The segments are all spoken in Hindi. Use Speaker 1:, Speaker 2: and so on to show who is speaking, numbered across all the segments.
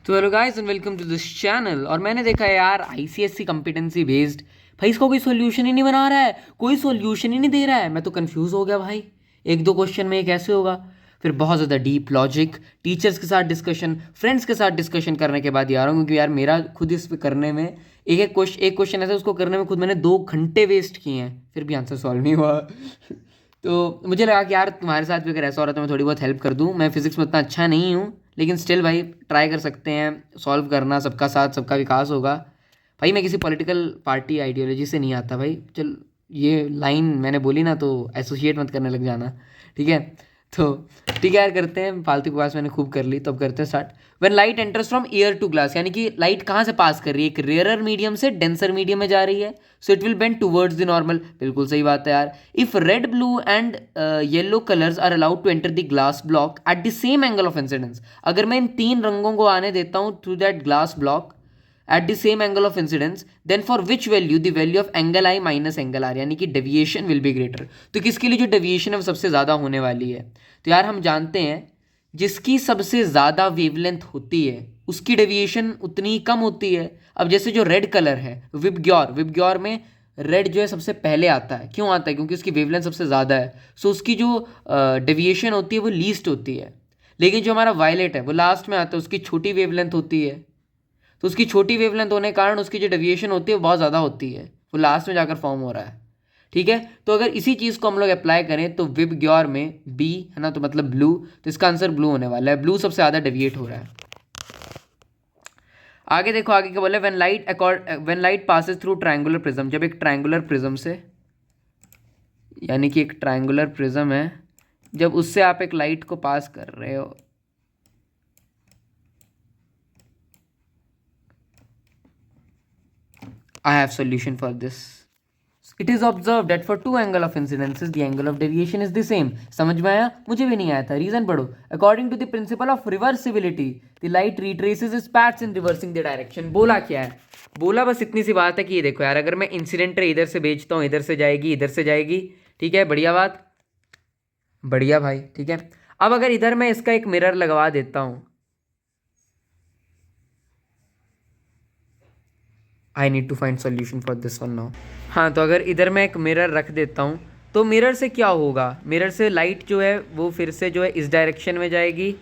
Speaker 1: तो hello guys and welcome to this channel. और मैंने देखा है यार आईसीएससी कॉम्पिटेंसी बेस्ड, भाई इसका कोई सोल्यूशन ही नहीं बना रहा है, कोई सोल्यूशन ही नहीं दे रहा है। मैं तो कंफ्यूज हो गया भाई, एक दो क्वेश्चन में ये कैसे होगा। फिर बहुत ज़्यादा डीप लॉजिक, टीचर्स के साथ डिस्कशन, फ्रेंड्स के साथ डिस्कशन करने के बाद यार क्योंकि यार मेरा खुद इस पे करने में एक क्वेश्चन ऐसा उसको करने में खुद मैंने 2 घंटे वेस्ट किए हैं, फिर भी आंसर सॉल्व नहीं हुआ। तो मुझे लगा कि यार तुम्हारे साथ भी अगर ऐसा हो रहा है तो मैं थोड़ी बहुत हेल्प कर दूँ। मैं फिजिक्स में उतना अच्छा नहीं हूँ, लेकिन स्टिल भाई ट्राई कर सकते हैं सॉल्व करना। सबका साथ सबका विकास होगा। भाई मैं किसी पॉलिटिकल पार्टी आइडियोलॉजी से नहीं आता भाई। चल, ये लाइन मैंने बोली ना तो एसोसिएट मत करने लग जाना, ठीक है। तो ठीक है यार, करते हैं। फालतू की बात मैंने खूब कर ली, तो अब करते हैं start. When light enters from air to glass, यानी कि लाइट कहाँ से पास कर रही है, एक रेयरर मीडियम से डेंसर मीडियम में जा रही है, so it will bend towards the normal. बिल्कुल सही बात है यार। If red blue and yellow colours are allowed to enter the glass block at the same angle of incidence, अगर मैं इन 3 रंगों को आने देता हूँ through that glass block at the same angle of incidence, then for which value the value of angle I minus angle R, यानी कि डेविएशन will be greater। तो किसके लिए जो डेविएशन है वो सबसे ज़्यादा होने वाली है। तो यार हम जानते हैं जिसकी सबसे ज़्यादा वेवलेंथ होती है उसकी डेविएशन उतनी ही कम होती है। अब जैसे जो रेड कलर है विबग्योर में रेड जो है सबसे पहले आता है। क्यों आता है? क्योंकि उसकी वेवलेंथ सबसे ज़्यादा है, सो उसकी जो डेविएशन होती है वो लीस्ट होती है। लेकिन जो हमारा वायलेट है वो लास्ट में आता है, उसकी छोटी वेवलेंथ होती है। तो उसकी छोटी वेवलेंथ होने के कारण उसकी जो डेविएशन होती है वो बहुत ज़्यादा होती है, वो लास्ट में जाकर फॉर्म हो रहा है, ठीक है। तो अगर इसी चीज़ को हम लोग अप्लाई करें तो विबग्योर में बी है ना, तो मतलब ब्लू, तो इसका आंसर ब्लू होने वाला है। ब्लू सबसे ज़्यादा डेविएट हो रहा है। आगे देखो, आगे क्या बोला, when light passes through triangular prism, जब एक ट्रायंगुलर प्रिज्म से, यानी कि एक ट्रायंगुलर प्रिज्म है, जब उससे आप एक लाइट को पास कर रहे हो, I have solution for this. It is observed that for two angle of incidences the angle of deviation is the same. समझ में आया? मुझे भी नहीं आया था। रीजन पढ़ो। According to the principle of reversibility, the light retraces its paths in reversing the direction. बोला क्या है? बोला बस इतनी सी बात है कि ये देखो यार, अगर मैं इंसिडेंट रे इधर से भेजता हूँ, इधर से जाएगी, इधर से जाएगी, ठीक है। बढ़िया बात, बढ़िया भाई, ठीक है। अब अगर इधर मैं इसका एक मिरर लगवा देता हूँ, I need to find solution for this one now. हाँ, तो अगर इधर मैं एक मिरर रख देता हूँ तो मिरर से क्या होगा, मिरर से लाइट जो है वो फिर से जो है इस डायरेक्शन में जाएगी,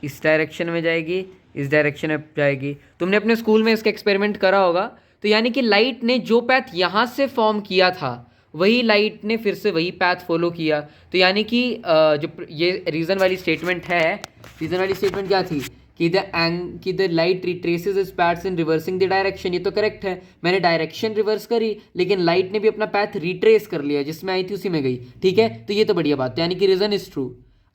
Speaker 1: इस डायरेक्शन में जाएगी, इस डायरेक्शन में जाएगी। तुमने अपने स्कूल में इसका एक्सपेरिमेंट करा होगा। तो यानी कि लाइट ने जो पैथ यहाँ से फॉर्म किया था वही लाइट ने फिर से वही पैथ फॉलो किया। तो यानी कि जो ये रीज़न वाली स्टेटमेंट है, रीज़न वाली स्टेटमेंट क्या थी कि the light retraces it's paths in reversing the direction. ये तो करेक्ट है, मैंने डायरेक्शन रिवर्स करी लेकिन लाइट ने भी अपना पैथ रिट्रेस कर लिया, जिसमें आई थी उसी में गई, ठीक है। तो ये तो बढ़िया बात है, यानी कि रीजन इज ट्रू।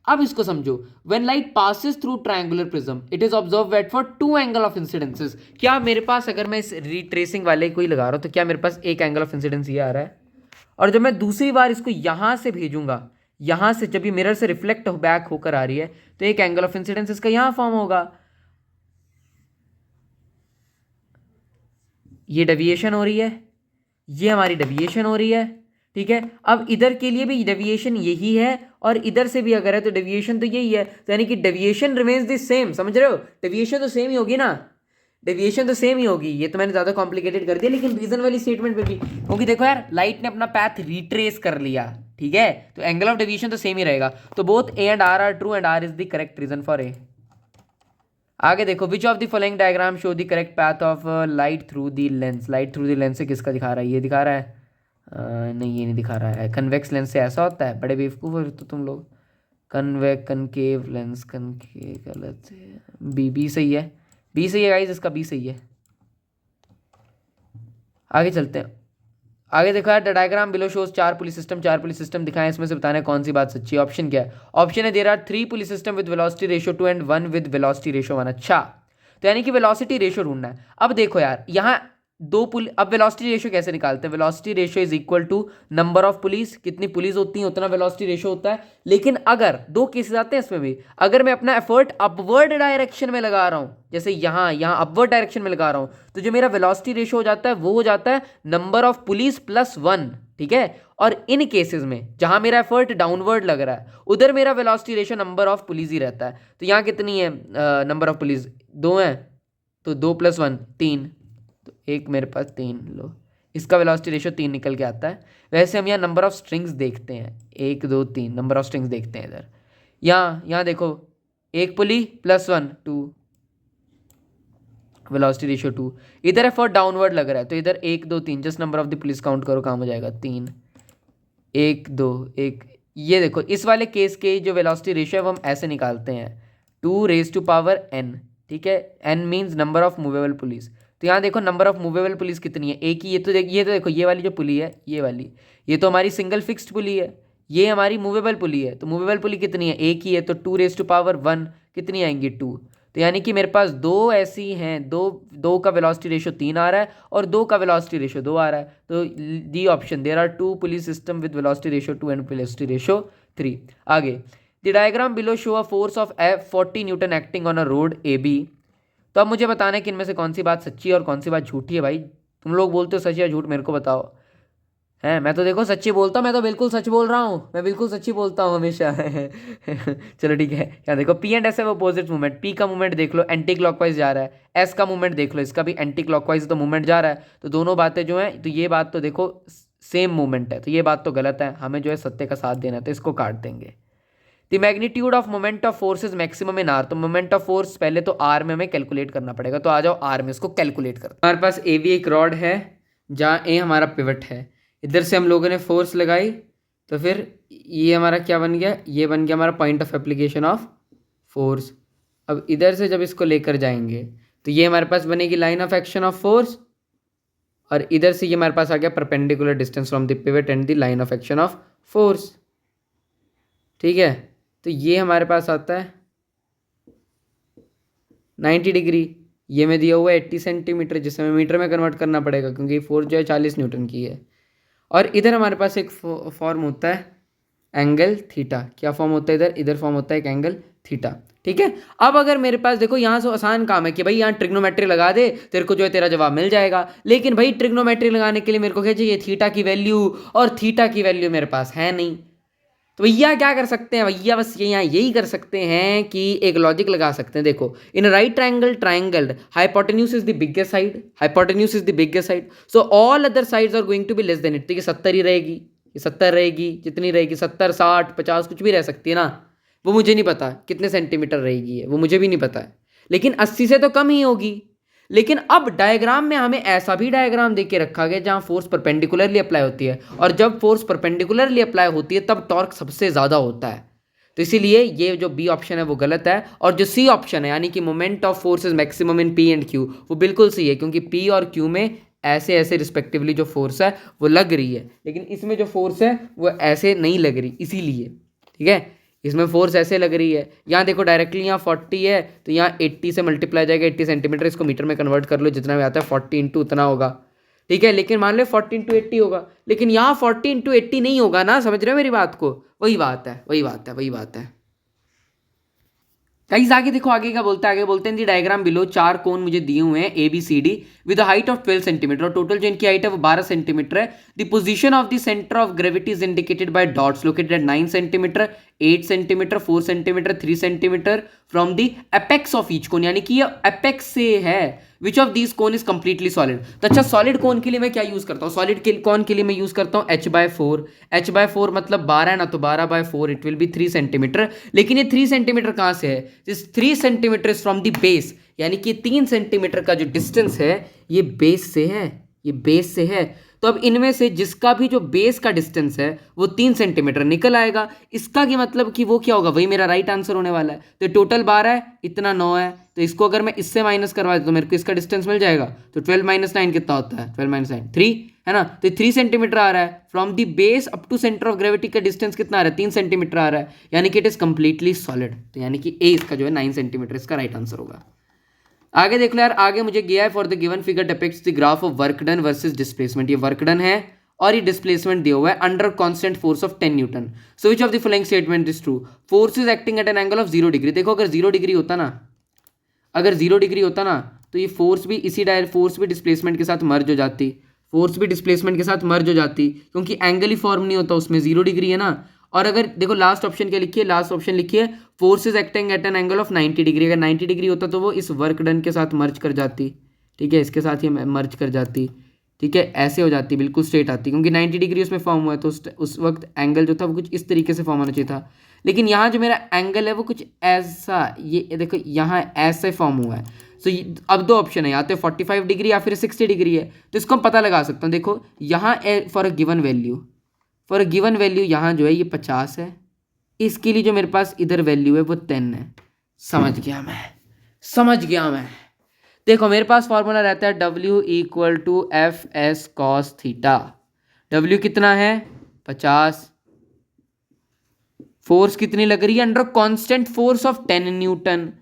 Speaker 1: अब इसको समझो, when light passes through triangular prism it is observe at four two angle of incidences. क्या मेरे पास, अगर मैं इस रिट्रेसिंग वाले को ही लगा रहा हूँ तो क्या मेरे पास एक एंगल ऑफ इंसिडेंस ये आ रहा है, और जब मैं दूसरी बार इसको यहां से भेजूंगा, यहां से जब ये मिरर से रिफ्लेक्ट बैक होकर आ रही है तो एक एंगल ऑफ इंसिडेंस इसका यहां फॉर्म होगा। ये डेविएशन हो रही है, ये हमारी डेविएशन हो रही है, ठीक है। अब इधर के लिए भी डेविएशन यही है और इधर से भी अगर है तो डेविएशन तो यही है, तो यानी कि डेविएशन रिमेन्स द सेम। समझ रहे हो? डेविएशन तो सेम ही होगी ना, डेविएशन तो सेम ही होगी। ये तो मैंने ज़्यादा कॉम्प्लिकेटेड कर दिया, लेकिन रीजन वाली स्टेटमेंट पे भी, क्योंकि देखो यार लाइट ने अपना पैथ रिट्रेस कर लिया, ठीक है, तो एंगल ऑफ डेविएशन तो सेम ही रहेगा। तो both A and R true and R is the correct reason for A. आगे देखो, which of the following diagram show the correct path of light through the lens. Light through the lens से किसका दिखा रहा है? ये दिखा रहा है? नहीं, ये नहीं दिखा रहा है। कन्वेक्स लेंस से ऐसा होता है? बड़े बेवकूफ़ हो तो तुम लोग। कनकेव लेंस, कनकेव गलत है, बी सही है, बी सही है गाइस, इसका बी सही है। आगे चलते हैं। आगे देखो यार, the diagram below shows 4 pulley system, 4 pulley system दिखाएं, इसमें से बताना है कौन सी बात सच्ची है। ऑप्शन क्या है? ऑप्शन है there are 3 pulley system with velocity ratio 2 and 1 with velocity ratio 1। अच्छा, तो यानी कि वेलोसिटी रेशियो ढूंढना है। अब देखो यार, यहाँ 2 पुली, अब वेलोसिटी रेशियो कैसे निकालते हैं? Velocity ratio is equal to number of pulleys, कितनी पुलिस होती हैं उतना वेलोसिटी रेशियो होता है। लेकिन अगर 2 केसेस आते हैं इसमें भी, अगर मैं अपना एफर्ट अपवर्ड डायरेक्शन में लगा रहा हूँ, जैसे यहाँ अपवर्ड डायरेक्शन में लगा रहा हूँ, तो जो मेरा वेलोसिटी रेशियो हो जाता है वो हो जाता है नंबर ऑफ पुलिस प्लस 1, ठीक है। और इन केसेस में जहां मेरा एफर्ट डाउनवर्ड लग रहा है उधर मेरा velocity ratio number of pulleys ही रहता है। तो यहाँ कितनी है नंबर ऑफ पुलिस? 2 है, तो 2 + 1 3, तो एक मेरे पास 3 लो, इसका वेलोसिटी रेशियो 3 निकल के आता है। वैसे हम यहाँ नंबर ऑफ स्ट्रिंग्स देखते हैं, 1 2 3 नंबर ऑफ स्ट्रिंग्स देखते हैं इधर। यहाँ देखो, एक पुली +1 2, वेलोसिटी रेशियो 2। इधर है फॉर डाउनवर्ड लग रहा है, तो इधर 1 2 3 just number of the police count करो, काम हो जाएगा 3 1 2 1। ये देखो इस वाले केस के जो वेलोसिटी रेशियो है वो हम ऐसे निकालते हैं, 2⁻n। ठीक है, n means number of movable police. तो यहाँ देखो नंबर ऑफ मूवेबल पुलिस कितनी है, एक ही। ये तो देखो ये वाली जो पुली है, ये वाली, ये तो हमारी सिंगल फिक्स्ड पुली है, ये हमारी मूवेबल पुली है। तो मूवेबल पुली कितनी है, एक ही है, तो 2⁻1 कितनी आएंगी 2। तो यानी कि मेरे पास दो ऐसी हैं, दो का वेलोसिटी रेशियो 3 आ रहा है और दो का वेलोसिटी रेशियो 2 आ रहा है। तो the option, there are 2 pulleys system with velocity ratio 2 and velocity ratio 3। आगे, the diagram below show a force of 40 newton acting on a rod AB। तो अब मुझे बताना है कि इनमें से कौन सी बात सच्ची है और कौन सी बात झूठी है। भाई तुम लोग बोलते हो सच या झूठ, मेरे को बताओ। है, मैं तो देखो सच्ची बोलता हूँ, मैं तो बिल्कुल सच बोल रहा हूँ, मैं बिल्कुल सच्ची बोलता हूँ हमेशा। चलो ठीक है, यहाँ देखो P&S है वो अपोजिट मूवमेंट। P का मूवमेंट देख लो एंटी क्लॉकवाइज जा रहा है, S का मूवमेंट देख लो, इसका भी एंटी क्लॉकवाइज तो मूवमेंट जा रहा है। तो दोनों बातें जो हैं, तो ये बात तो देखो सेम मूवमेंट है, तो ये बात तो गलत है, हमें जो है सत्य का साथ देना है, तो इसको काट देंगे। The magnitude of moment of force is maximum in are. तो मोमेंट ऑफ फोर्स पहले तो आर में हमें कैलकुलेट करना पड़ेगा, तो आ जाओ आर में इसको कैलकुलेट करते हैं। हमारे पास AB एक रॉड है जहाँ A हमारा पिवट है, इधर से हम लोगों ने फोर्स लगाई, तो फिर ये हमारा क्या बन गया, ये बन गया हमारा point of application of force. अब इधर से जब इसको लेकर जाएंगे तो ये हमारे पास बनेगी line of action of force, और इधर से ये हमारे पास आ गया perpendicular distance from the pivot and the line of action of force. ठीक है, तो ये हमारे पास आता है 90 डिग्री। ये में दिया हुआ है 80 सेंटीमीटर, जिसे हमें मीटर में कन्वर्ट करना पड़ेगा क्योंकि फोर्स जो है 40 न्यूटन की है। और इधर हमारे पास एक फॉर्म होता है एंगल थीटा। क्या फॉर्म होता है इधर, इधर फॉर्म होता है एक एंगल थीटा। ठीक है, अब अगर मेरे पास देखो यहाँ से आसान काम है कि भाई यहाँ ट्रिग्नोमेट्री लगा दे, तेरे को जो है तेरा जवाब मिल जाएगा। लेकिन भाई ट्रिग्नोमेट्री लगाने के लिए मेरे को क्या चाहिए, थीटा की वैल्यू, और थीटा की वैल्यू मेरे पास है नहीं। तो भैया क्या कर सकते हैं, भैया बस यहाँ यही कर सकते हैं कि एक लॉजिक लगा सकते हैं। देखो, in right triangle hypotenuse is the biggest side, hypotenuse is the biggest side, so all other sides are going to be less than it. तो ये 70 ही रहेगी, ये 70 रहेगी, जितनी रहेगी 70 60 50 कुछ भी रह सकती है ना, वो मुझे नहीं पता कितने सेंटीमीटर रहेगी है, वो मुझे भी नहीं पता है, लेकिन 80 से तो कम ही होगी। लेकिन अब डायग्राम में हमें ऐसा भी डायग्राम दे के रखा गया जहां फोर्स परपेंडिकुलरली अप्लाई होती है, और जब फोर्स परपेंडिकुलरली अप्लाई होती है तब टॉर्क सबसे ज़्यादा होता है। तो इसीलिए ये जो बी ऑप्शन है वो गलत है, और जो सी ऑप्शन है यानी कि moment of force is maximum in P and Q, वो बिल्कुल सही है, क्योंकि P और Q में ऐसे ऐसे रिस्पेक्टिवली जो फोर्स है वो लग रही है, लेकिन इसमें जो फोर्स है वो ऐसे नहीं लग रही, इसीलिए। ठीक है, इसमें फोर्स ऐसे लग रही है। यहाँ देखो डायरेक्टली यहाँ 40 है, तो यहाँ 80 से मल्टीप्लाई जाएगा, 80 सेंटीमीटर, इसको मीटर में कन्वर्ट कर लो, जितना भी आता है 40 इंटू उतना होगा। ठीक है, लेकिन मान लो 40 इंटू 80 होगा, लेकिन यहाँ 40 इंटू 80 नहीं होगा ना, समझ रहे हो मेरी बात को, वही बात है, वही बात है, वही बात है। गाइस आगे देखो, आगे क्या बोलता है, आगे बोलते हैं दी डायग्राम बिलो 4 कोन मुझे दिए हुए हैं ABCD with height of 12 centimetre, और टोटल जो इनकी हाइट है वो 12 सेंटीमीटर है। The position of the centre of gravity is indicated by dots located at 9 centimetre 8 centimetre 4 centimetre 3 centimetre from the apex of each cone, यानी कि ये एपेक्स से है। Which of these cone is completely solid. तो अच्छा, सॉलिड कोन के लिए मैं क्या यूज करता हूँ, सॉलिड कोन के लिए मैं यूज करता हूँ h/4। h/4 मतलब 12 है ना, तो 12/4 इट विल बी 3 सेंटीमीटर। लेकिन ये 3 सेंटीमीटर कहाँ से है, this 3 centimetre from the base, यानी कि 3 सेंटीमीटर का जो डिस्टेंस है ये बेस से है, ये बेस से है। तो अब इनमें से जिसका भी जो बेस का डिस्टेंस है वो 3 सेंटीमीटर निकल आएगा। इसका क्या मतलब कि वो क्या होगा, वही मेरा राइट आंसर होने वाला है। तो टोटल 12 है, इतना 9 है, तो इसको अगर मैं इससे माइनस करवा दूँ तो मेरे को इसका डिस्टेंस मिल जाएगा। तो 12 - 9 कितना होता है, 12 - 9 3 है ना, तो 3 सेंटीमीटर आ रहा है। From the base up to centre of gravity का डिस्टेंस कितना आ रहा है, 3 सेंटीमीटर आ रहा है, यानी कि इट इज कंप्लीटली सॉलिड। तो यानी कि ए इसका जो है 9 सेंटीमीटर इसका राइट आंसर होगा। आगे देख लो यार, आगे मुझे गया है for the given figure depicts the graph of work done versus displacement. ये वर्क डन है और ये डिस्प्लेसमेंट दिया हुआ है under constant force of 10 Newton. So which of the following statement is true, force is acting at an angle of 0 degree. देखो अगर 0 डिग्री होता ना, अगर 0 डिग्री होता ना, तो ये फोर्स भी इसी फोर्स भी डिस्प्लेसमेंट के साथ मर्ज हो जाती, फोर्स भी डिस्प्लेसमेंट के साथ मर्ज हो जाती, क्योंकि एंगल ही फॉर्म नहीं होता उसमें, 0 डिग्री है ना। और अगर देखो लास्ट ऑप्शन क्या लिखिए, लास्ट ऑप्शन लिखिए forces acting at an angle of 90 degree. अगर 90 डिग्री होता तो वो इस वर्क डन के साथ मर्ज कर जाती, ठीक है, इसके साथ ही मर्ज कर जाती, ठीक है, ऐसे हो जाती, बिल्कुल स्ट्रेट आती, क्योंकि 90 डिग्री उसमें फॉर्म हुआ है, तो उस वक्त एंगल जो था वो कुछ इस तरीके से फॉर्म होना चाहिए था। लेकिन यहाँ जो मेरा एंगल है वो कुछ ऐसा, ये देखो यहाँ ऐसे फॉर्म हुआ है। सो अब दो ऑप्शन है, या तो 45 डिग्री या फिर 60 डिग्री है, तो इसको हम पता लगा सकते हैं। देखो यहाँ for a given value, for a given value यहाँ जो है ये 50 है, इसके लिए जो मेरे पास इधर वैल्यू है वो 10 है। समझ गया मैं, समझ गया मैं। देखो मेरे पास फॉर्मूला रहता है W equal to F S cos theta. W कितना है 50, फोर्स कितनी लग रही है under constant force of 10 newton,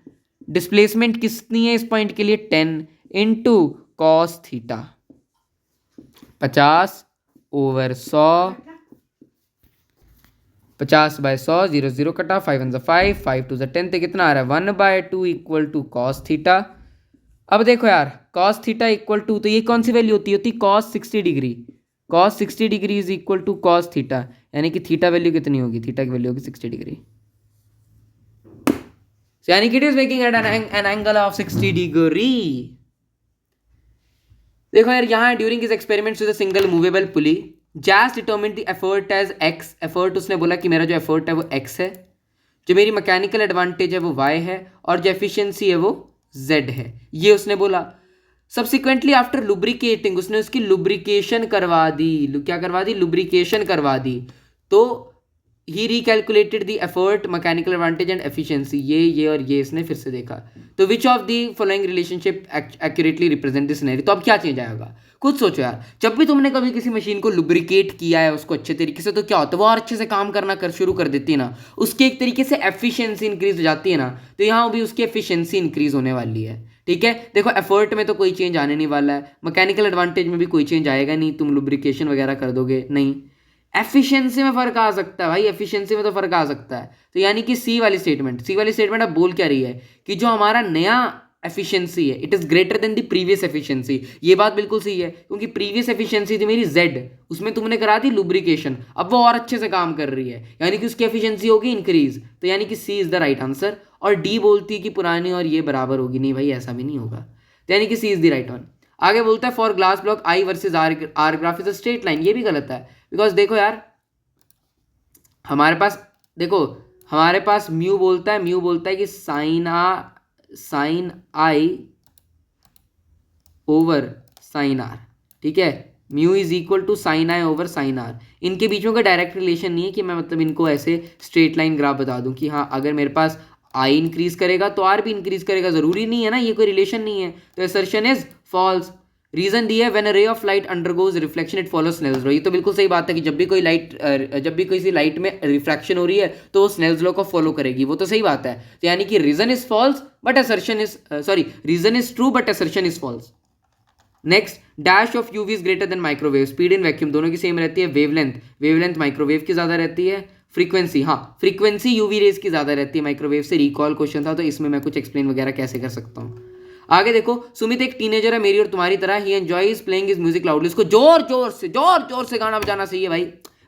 Speaker 1: displacement कितनी है इस पॉइंट के लिए 10 इंटू कॉस थीटा। 50 ओवर 100, 50/100, 0 0 कटा, 5 1 5, 5 2 10, तो कितना आ रहा है 1/2 इक्वल टू कॉस थीटा। अब देखो यार कॉस थीटा इक्वल टू, तो ये कौन सी वैल्यू होती है cos 60 degree, cos 60 degree is equal to cos theta, यानी कि थीटा वैल्यू कितनी होगी, थीटा की वैल्यू होगी 60 डिग्री, यानी कि it is making at an angle of 60 degree. देखो यार यहाँ during his experiments with a single movable pulley, Jas determined the effort as X, effort उसने बोला कि मेरा जो एफर्ट है वो एक्स है, जो मेरी मैकेनिकल एडवांटेज है वो वाई है, और जो एफिशिएंसी है वो जेड है, ये उसने बोला। सब्सिक्वेंटली आफ्टर लुब्रिकेटिंग, उसने उसकी लुब्रिकेशन करवा दी, क्या करवा दी, लुब्रिकेशन करवा दी, तो he recalculated the effort, mechanical advantage and efficiency, ये और ये इसने फिर से देखा। तो which of the following relationship accurately represent this scenario, तो अब क्या चेंज आएगा, खुद सोचो यार। जब भी तुमने कभी किसी मशीन को लुब्रिकेट किया है उसको अच्छे तरीके से, तो क्या होता है वो और अच्छे से काम करना शुरू कर देती है ना, उसकी एक तरीके से एफिशिएंसी इंक्रीज हो जाती है ना, तो यहाँ भी उसकी एफिशिएंसी इंक्रीज होने वाली है, ठीक है। देखो एफर्ट में तो कोई चेंज आने नहीं वाला है, मैकेनिकल एडवांटेज में भी कोई चेंज आएगा नहीं, तुम लुब्रिकेशन वगैरह कर दोगे नहीं, एफिशिएंसी में फर्क आ सकता है भाई, एफिशिएंसी में तो फर्क आ सकता है। तो यानी कि सी वाली स्टेटमेंट अब बोल क्या रही है कि जो हमारा नया एफिशिएंसी है it is greater then the previous efficiency, ये बात बिल्कुल सही है, क्योंकि प्रीवियस एफिशिएंसी थी मेरी जेड, उसमें तुमने करा दी लुब्रिकेशन, अब वो और अच्छे से काम कर रही है, यानी कि उसकी एफिशिएंसी होगी इंक्रीज, तो यानी कि सी इज द राइट आंसर। और डी बोलती है कि पुरानी और ये बराबर होगी, नहीं भाई ऐसा भी नहीं होगा, तो यानी कि सी इज द राइट वन। आगे बोलता है for glass block I versus are graph is a straight line, ये भी गलत है, बिकॉज देखो यार हमारे पास, देखो हमारे पास म्यू बोलता है कि sine i over sine r, ठीक है, mu is equal to sine i over sine r, इनके बीच में कोई डायरेक्ट रिलेशन नहीं है कि मैं मतलब इनको ऐसे स्ट्रेट लाइन ग्राफ बता दूं कि हाँ अगर मेरे पास आई इंक्रीज करेगा तो आर भी इंक्रीज करेगा, जरूरी नहीं है ना, ये कोई रिलेशन नहीं है, तो असर्शन इज फॉल्स। रीजन दिया है when a ray of light undergoes reflection it follows Snell's law, ये तो बिल्कुल सही बात है कि जब भी किसी लाइट में रिफ्रैक्शन हो रही है तो वो स्नेल्स लॉ को फॉलो करेगी, वो तो सही बात है, तो यानी कि reason is false but assertion is reason is true but assertion is false. Next dash of UV is greater than microwave, speed in vacuum दोनों की सेम रहती है, वेवलेंथ माइक्रोवेव की ज्यादा रहती है, फ्रीक्वेंसी फ्रीक्वेंसी यूवी रेज की ज्यादा रहती है माइक्रोवेव से, रिकॉल क्वेश्चन था तो इसमें मैं कुछ एक्सप्लेन वगैरह कैसे कर सकता हूँ। आगे देखो सुमित एक टीनेजर है मेरी और तुम्हारी तरह, he enjoys playing his music loudly, उसको जोर जोर से गाना बजाना चाहिए भाई,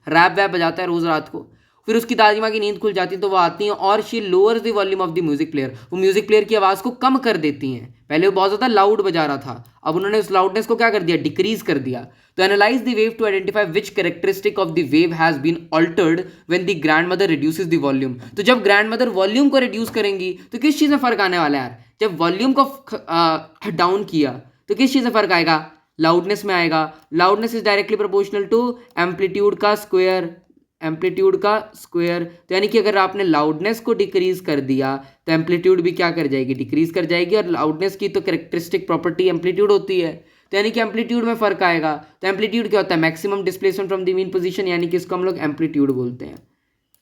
Speaker 1: रैप वैप बजाता है रोज रात को, फिर उसकी दादी माँ की नींद खुल जाती है तो वो आती हैं और she lowers the volume of the music player, वो म्यूजिक प्लेयर की आवाज़ को कम कर देती हैं, पहले वो बहुत ज़्यादा लाउड बजा रहा था, अब उन्होंने उस लाउडनेस को क्या कर दिया, डिक्रीज कर दिया। तो analyse the wave to identify which characteristic of the wave has been altered when the grandmother reduces the volume, तो जब ग्रैंड मदर वॉल्यूम को रिड्यूस करेंगी तो किस चीज़ में फर्क आने वाला है यार, जब वॉल्यूम को डाउन किया तो किस चीज़ में फर्क आएगा, लाउडनेस में आएगा, loudness is directly proportional to amplitude का स्क्वायर, तो यानी कि अगर आपने लाउडनेस को डिक्रीज कर दिया तो एम्पलीट्यूड भी क्या कर जाएगी, डिक्रीज कर जाएगी, और लाउडनेस की तो कैरेक्टरिस्टिक प्रॉपर्टी एम्पलीट्यूड होती है, तो यानी कि एम्पलीट्यूड में फर्क आएगा। तो एम्पलीट्यूड क्या होता है, maximum displacement from the mean position, यानी कि इसको हम लोग एम्पलीट्यूड बोलते हैं,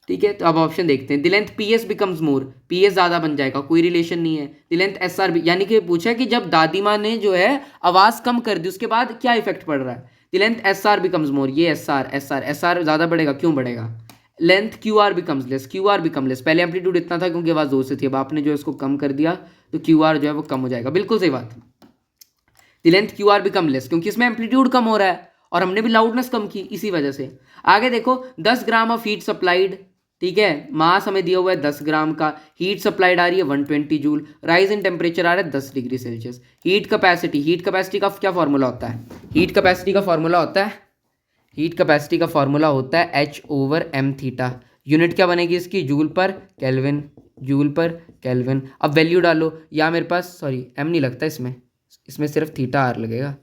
Speaker 1: ठीक है। तो अब ऑप्शन देखते हैं, the length P S becomes more, P S ज़्यादा बन जाएगा, कोई रिलेशन नहीं है, द लेंथ एस आर, यानी कि पूछा कि जब दादी माँ ने जो है आवाज़ कम कर दी उसके बाद क्या इफेक्ट पड़ रहा है, the length S R becomes more, ये एस आर ज़्यादा बढ़ेगा, क्यों बढ़ेगा, length Q R becomes less, पहले एम्पलीट्यूड इतना था क्योंकि आवाज़ जोर से थी, अब आपने जो इसको कम कर दिया तो क्यू आर जो है वो कम हो जाएगा, बिल्कुल सही बात। The length Q R become less क्योंकि इसमें एम्पलीट्यूड कम हो रहा है, और हमने भी लाउडनेस कम की इसी वजह से। आगे देखो 10 ग्राम ऑफ हीट सप्लाइड, ठीक है, मास हमें दिया हुआ है 10 ग्राम का, हीट सप्लाइड आ रही है 120 जूल, राइज इन टेम्परेचर आ रहा है 10 डिग्री सेल्सियस। हीट कैपेसिटी का क्या फॉर्मूला होता है? हीट कैपेसिटी का फॉर्मूला होता है H/m थीटा। यूनिट क्या बनेगी इसकी? जूल पर केल्विन, जूल पर केल्विन। अब वैल्यू डालो, या मेरे पास सॉरी एम नहीं लगता इसमें सिर्फ थीटा आर लगेगा।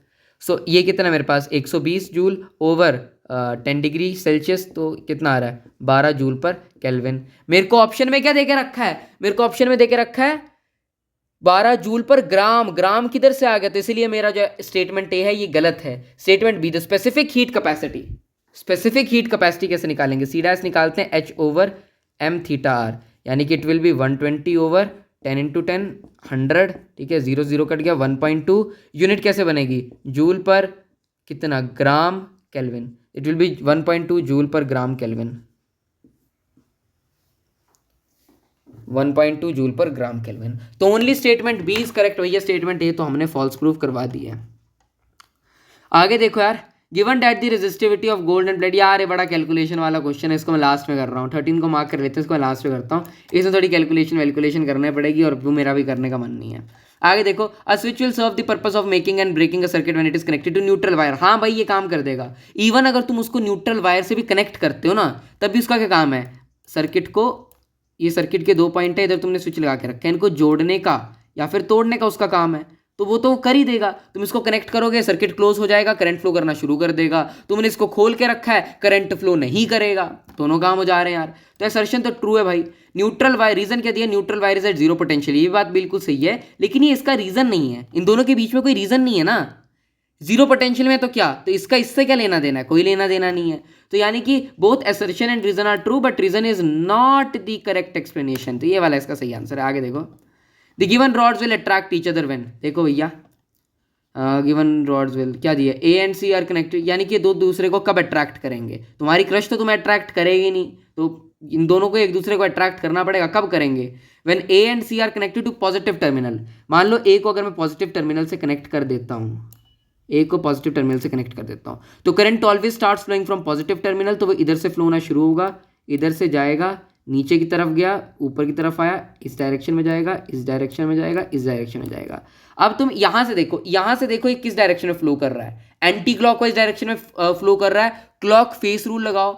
Speaker 1: सो ये कितना मेरे पास 120 जूल ओवर 10 डिग्री सेल्सियस, तो कितना आ रहा है 12 जूल पर केल्विन। मेरे को ऑप्शन में क्या देके रखा है? मेरे को ऑप्शन में देके रखा है 12 जूल पर ग्राम। ग्राम किधर से आ गया? तो इसलिए मेरा जो स्टेटमेंट ए है ये गलत है। Statement B, the specific heat capacity कैसे निकालेंगे? सी डैश निकालते हैं H/m थीटा आर, यानी कि it will B 120 over 10 into 10 100, ठीक है, 0 0 कट गया 1.2। यूनिट कैसे बनेगी? जूल पर कितना? Gram kelvin. It will be 1.2 joule per gram kelvin, 1.2 joule per gram kelvin. तो only statement B is correct. भैया स्टेटमेंट ए तो हमने फॉल्स प्रूफ करवा दी है। आगे देखो यार, given that the resistivity of gold and blade, यार ये बड़ा कैलकुलेशन वाला क्वेश्चन है, इसको मैं लास्ट में कर रहा हूँ। 13 को मार्क कर लेते हैं, इसको मैं लास्ट में करता हूँ। इसमें थोड़ी कैलकुलेशन करनी पड़ेगी और वो मेरा भी करने का मन नहीं है। आगे देखो, a switch will serve the purpose of making and breaking a circuit when it is connected to neutral wire. हाँ भाई ये काम कर देगा। इवन अगर तुम उसको न्यूट्रल वायर से भी कनेक्ट करते हो ना, तब भी उसका क्या काम है? सर्किट को, ये सर्किट के 2 पॉइंट है, इधर तुमने स्विच लगा के रखा है, इनको जोड़ने का या फिर तोड़ने का उसका काम है, तो वो तो कर ही देगा। तुम इसको कनेक्ट करोगे, सर्किट क्लोज हो जाएगा, करंट फ्लो करना शुरू कर देगा। तुमने इसको खोल के रखा है, करंट फ्लो नहीं करेगा। दोनों काम हो जा रहे हैं यार। तो असर्शन तो ट्रू है भाई। न्यूट्रल वायर, रीजन क्या दिया? Neutral wire is at zero potential. ये बात बिल्कुल सही है, लेकिन ये इसका रीजन नहीं है। इन दोनों के बीच में कोई रीजन नहीं है ना। जीरो पोटेंशियल में तो क्या, तो इसका इससे क्या लेना देना है? कोई लेना देना नहीं है। तो यानी कि both assertion and reason are true, but reason is not the correct explanation. तो ये वाला इसका सही आंसर है। आगे देखो, the given rods will attract each other when. देखो भैया, गिवन रॉड्स विल क्या दिया? A and C are connected, यानी कि दो दूसरे को कब अट्रैक्ट करेंगे? तुम्हारी क्रश तो तुम्हें अट्रैक्ट करेगी नहीं, तो इन दोनों को एक दूसरे को अट्रैक्ट करना पड़ेगा। कब करेंगे? When A and C are connected to positive terminal. मान लो ए को अगर मैं पॉजिटिव टर्मिनल से कनेक्ट कर देता हूँ, ए को पॉजिटिव टर्मिनल से कनेक्ट कर देता हूँ, तो current always starts flowing from positive terminal. तो वो इधर से फ्लो होना शुरू होगा, इधर से जाएगा, नीचे की तरफ गया, ऊपर की तरफ आया, इस डायरेक्शन में जाएगा, इस डायरेक्शन में जाएगा, इस डायरेक्शन में जाएगा। अब तुम यहां से देखो ये किस डायरेक्शन में फ्लो कर रहा है? एंटी क्लॉकवाइज डायरेक्शन में फ्लो कर रहा है। क्लॉक फेस रूल लगाओ,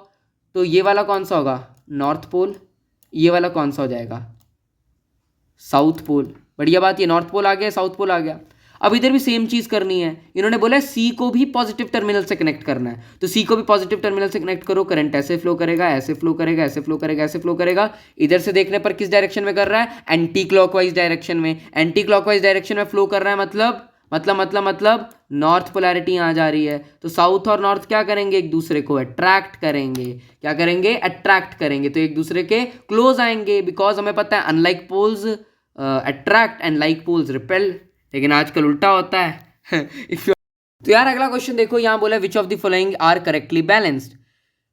Speaker 1: तो ये वाला कौन सा होगा? North pole. ये वाला कौन सा हो जाएगा? South pole. बढ़िया बात, ये नॉर्थ पोल आ गया, साउथ पोल आ गया। अब इधर भी सेम चीज करनी है। इन्होंने बोला सी को भी पॉजिटिव टर्मिनल से कनेक्ट करना है, तो सी को भी पॉजिटिव टर्मिनल से कनेक्ट करो। करंट ऐसे फ्लो करेगा, ऐसे फ्लो करेगा, ऐसे फ्लो करेगा, ऐसे फ्लो करेगा। इधर से देखने पर किस डायरेक्शन में कर रहा है? एंटी क्लॉकवाइज डायरेक्शन में। एंटी क्लॉकवाइज डायरेक्शन में फ्लो कर रहा है, मतलब नॉर्थ पोलैरिटी आ जा रही है। तो साउथ और नॉर्थ क्या करेंगे? एक दूसरे को अट्रैक्ट करेंगे। क्या करेंगे? अट्रैक्ट करेंगे। तो एक दूसरे के क्लोज आएंगे, बिकॉज हमें पता है unlike poles attract and like poles repel, लेकिन आजकल उल्टा होता है। तो यार अगला क्वेश्चन देखो, यहाँ बोला which of the following are correctly balanced.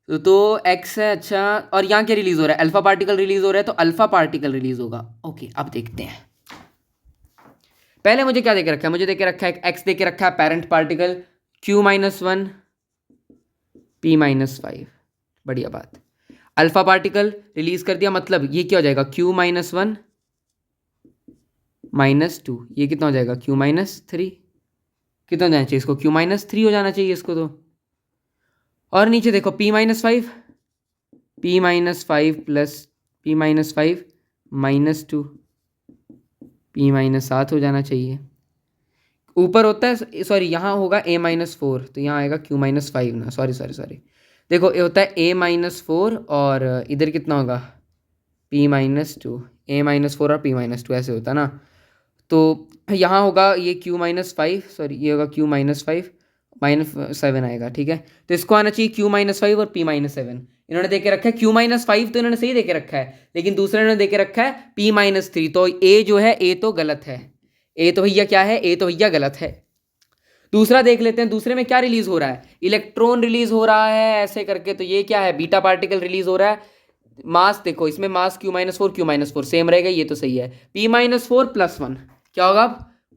Speaker 1: तो एक्स है, अच्छा, और यहाँ क्या रिलीज हो रहा है? अल्फा पार्टिकल रिलीज हो रहा है, तो अल्फा पार्टिकल रिलीज होगा। ओके, अब देखते हैं। पहले मुझे क्या देके रखा है? मुझे देके रखा है एक्स, देके रखा है पेरेंट पार्टिकल Q-1 P-5। बढ़िया बात। अल्फा पार्टिकल रिलीज कर दिया, मतलब ये क्या हो जाएगा? Q-1 -2। ये कितना हो जाएगा? Q-3। कितना हो जाना चाहिए इसको? Q-3 हो जाना चाहिए इसको तो। और नीचे देखो P-5 प्लस P-5 -2 P-7 हो जाना चाहिए। ऊपर होता है, सॉरी यहाँ होगा A-4, तो यहाँ आएगा Q-5 ना, सॉरी। देखो ये होता है A-4 और इधर कितना होगा? P-2। A-4 और P-2 ऐसे होता है ना। तो यहाँ होगा ये Q-5, सॉरी ये होगा Q-5 -7 आएगा, ठीक है। तो इसको आना चाहिए Q-5 और P-7। इन्होंने देके रखा है Q-5, तो इन्होंने सही देके रखा है, लेकिन दूसरे ने देके रखा है P-3। तो ए जो है, ए तो गलत है। ए तो भैया क्या है? ए तो भैया गलत है। दूसरा देख लेते हैं, दूसरे में क्या रिलीज हो रहा है? इलेक्ट्रॉन रिलीज हो रहा है ऐसे करके। तो ये क्या है? बीटा पार्टिकल रिलीज हो रहा है। मास देखो, इसमें मास Q-4 सेम रहेगा, ये तो सही है। P-4 +1 क्या होगा?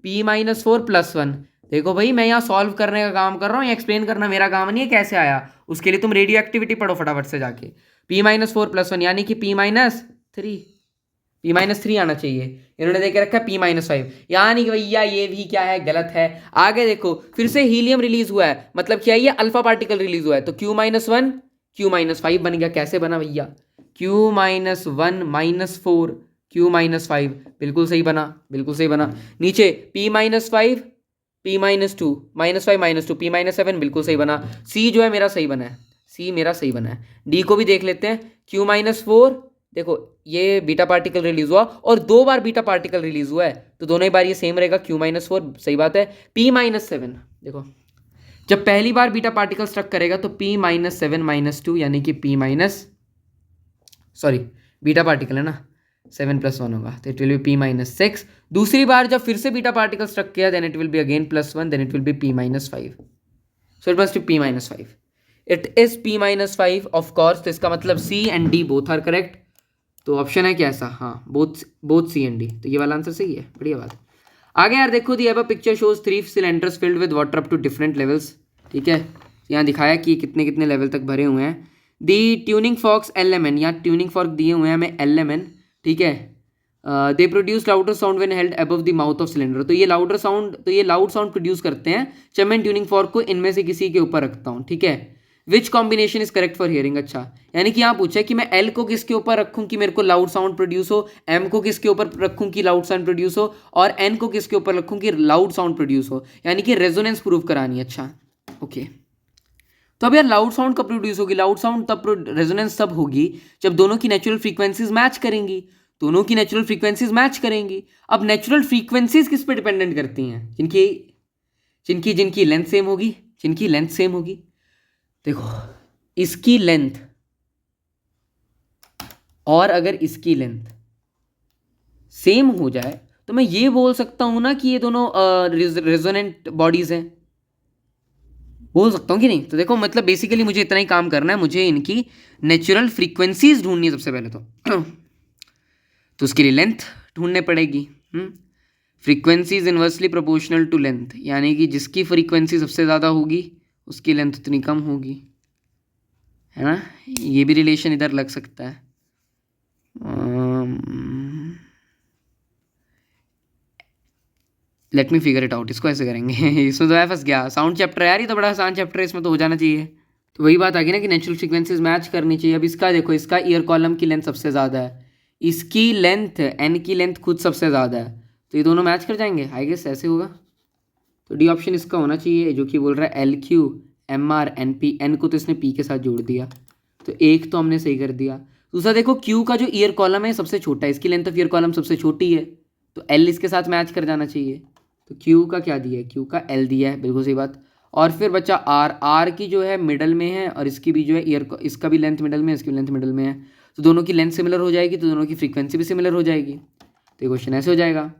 Speaker 1: P-4 +1, देखो भाई, मैं यहाँ सॉल्व करने का काम कर रहा हूँ, ये एक्सप्लेन करना मेरा काम नहीं है कैसे आया। उसके लिए तुम रेडियो एक्टिविटी पढ़ो फटाफट से जाके। P-4 + 1 यानी कि P-3, P-3 आना चाहिए। इन्होंने देके रखा है P-5, यानी कि भैया ये भी क्या है, गलत है। आगे देखो, फिर से हीलियम रिलीज हुआ है, मतलब क्या, ये अल्फा पार्टिकल रिलीज हुआ है, तो Q-1 Q-5 बन गया। कैसे बना भैया, Q-1 - 4 Q-5, बिल्कुल सही बना, बिल्कुल सही बना। नीचे P-5 P-2 -5 -2 P-7, बिल्कुल सही बना। सी जो है मेरा सही बना है, सी मेरा सही बना है। डी को भी देख लेते हैं। Q-4, देखो ये बीटा पार्टिकल रिलीज हुआ और 2 बार बीटा पार्टिकल रिलीज हुआ है, तो दोनों ही बार ये सेम रहेगा, Q-4, सही बात है। P-7, देखो जब पहली बार बीटा पार्टिकल स्ट्रक करेगा तो P-7 - 2 यानी कि बीटा पार्टिकल है ना, 7 + 1 होगा, तो इट विल बी P-6। दूसरी बार जब फिर से बीटा पार्टिकल स्ट्रक किया, then it will be again +1, then it will be P-5, so it must be P-5। It is P-5 of course, तो इसका मतलब C and D both are correct. तो ऑप्शन है क्या ऐसा, हाँ, बोथ सी एंड डी, तो ये वाला आंसर सही है, बढ़िया बात। आगे यार देखो, the above picture shows 3 cylinders filled with water up to different levels, ठीक है, यहाँ दिखाया कि कितने कितने लेवल तक भरे हुए हैं। दी ट्यूनिंग फॉक्स LMN, यहाँ ट्यूनिंग फॉर्क दिए हुए हैं हमें LMN, ठीक है। They produce louder sound when held above the mouth of cylinder, तो ये लाउड साउंड प्रोड्यूस करते हैं जब मैं ट्यूनिंग फॉर्क को इनमें से किसी के ऊपर रखता हूँ, ठीक है। Which combination is correct for hearing, अच्छा, यानी कि यहाँ पूछा है कि मैं L को किसके ऊपर रखूँ कि मेरे को लाउड साउंड प्रोड्यूस हो, M को किसके ऊपर रखूँ कि लाउड साउंड प्रोड्यूस हो, और N को किसके ऊपर रखूँ कि लाउड साउंड प्रोड्यूस हो, यानी कि रेजोनेंस प्रूव करानी है। अच्छा ओके, तो अब यार लाउड साउंड कब प्रोड्यूस होगी, लाउड साउंड तब, रेजोनेंस तब होगी जब दोनों की नेचुरल फ्रीक्वेंसीज मैच करेंगी, दोनों की नेचुरल फ्रीक्वेंसीज मैच करेंगी। अब नेचुरल फ्रीक्वेंसीज किस पे डिपेंडेंट करती हैं, जिनकी जिनकी जिनकी लेंथ सेम होगी, जिनकी लेंथ सेम होगी। देखो इसकी लेंथ और अगर इसकी लेंथ सेम हो जाए तो मैं ये बोल सकता हूं ना कि ये दोनों रेजोनेंट बॉडीज हैं, बोल सकता हूँ कि नहीं। तो देखो मतलब बेसिकली मुझे इतना ही काम करना है, मुझे इनकी नेचुरल फ्रीक्वेंसीज ढूंढनी है सबसे पहले तो उसके लिए लेंथ ढूंढने पड़ेगी। Frequencies inversely proportional to length, यानी कि जिसकी फ्रीक्वेंसी सबसे ज़्यादा होगी उसकी लेंथ उतनी कम होगी, है ना। ये भी रिलेशन इधर लग सकता है। Let me figure it out, इसको ऐसे करेंगे इसमें तो मैं फंस गया, साउंड चैप्टर है यार, ये तो बड़ा आसान चैप्टर है, इसमें तो हो जाना चाहिए। तो वही बात आ गई ना कि नेचुरल फ्रीक्वेंसीज मैच करनी चाहिए। अब इसका देखो, इसका ईयर कॉलम की लेंथ सबसे ज़्यादा है, इसकी लेंथ N की लेंथ खुद सबसे ज़्यादा है, तो ये दोनों मैच कर जाएंगे, आई गेस ऐसे होगा। तो डी ऑप्शन इसका होना चाहिए, जो कि बोल रहा है LQ/MR/NP, N को तो इसने P के साथ जोड़ दिया, तो एक तो हमने सही कर दिया। दूसरा देखो Q का जो ईयर कॉलम है सबसे छोटा है, इसकी लेंथ ऑफ ईयर कॉलम सबसे छोटी है, तो L इसके साथ मैच कर जाना चाहिए। तो Q का क्या दिया है, Q का L दिया है, बिल्कुल सही बात। और फिर बच्चा R की जो है मिडल में है, और इसकी भी जो है इसका भी लेंथ मिडल में है, इसकी लेंथ मिडल में है, तो दोनों की लेंथ सिमिलर हो जाएगी, तो दोनों की फ्रीक्वेंसी भी सिमिलर हो जाएगी, तो ये क्वेश्चन ऐसे हो जाएगा।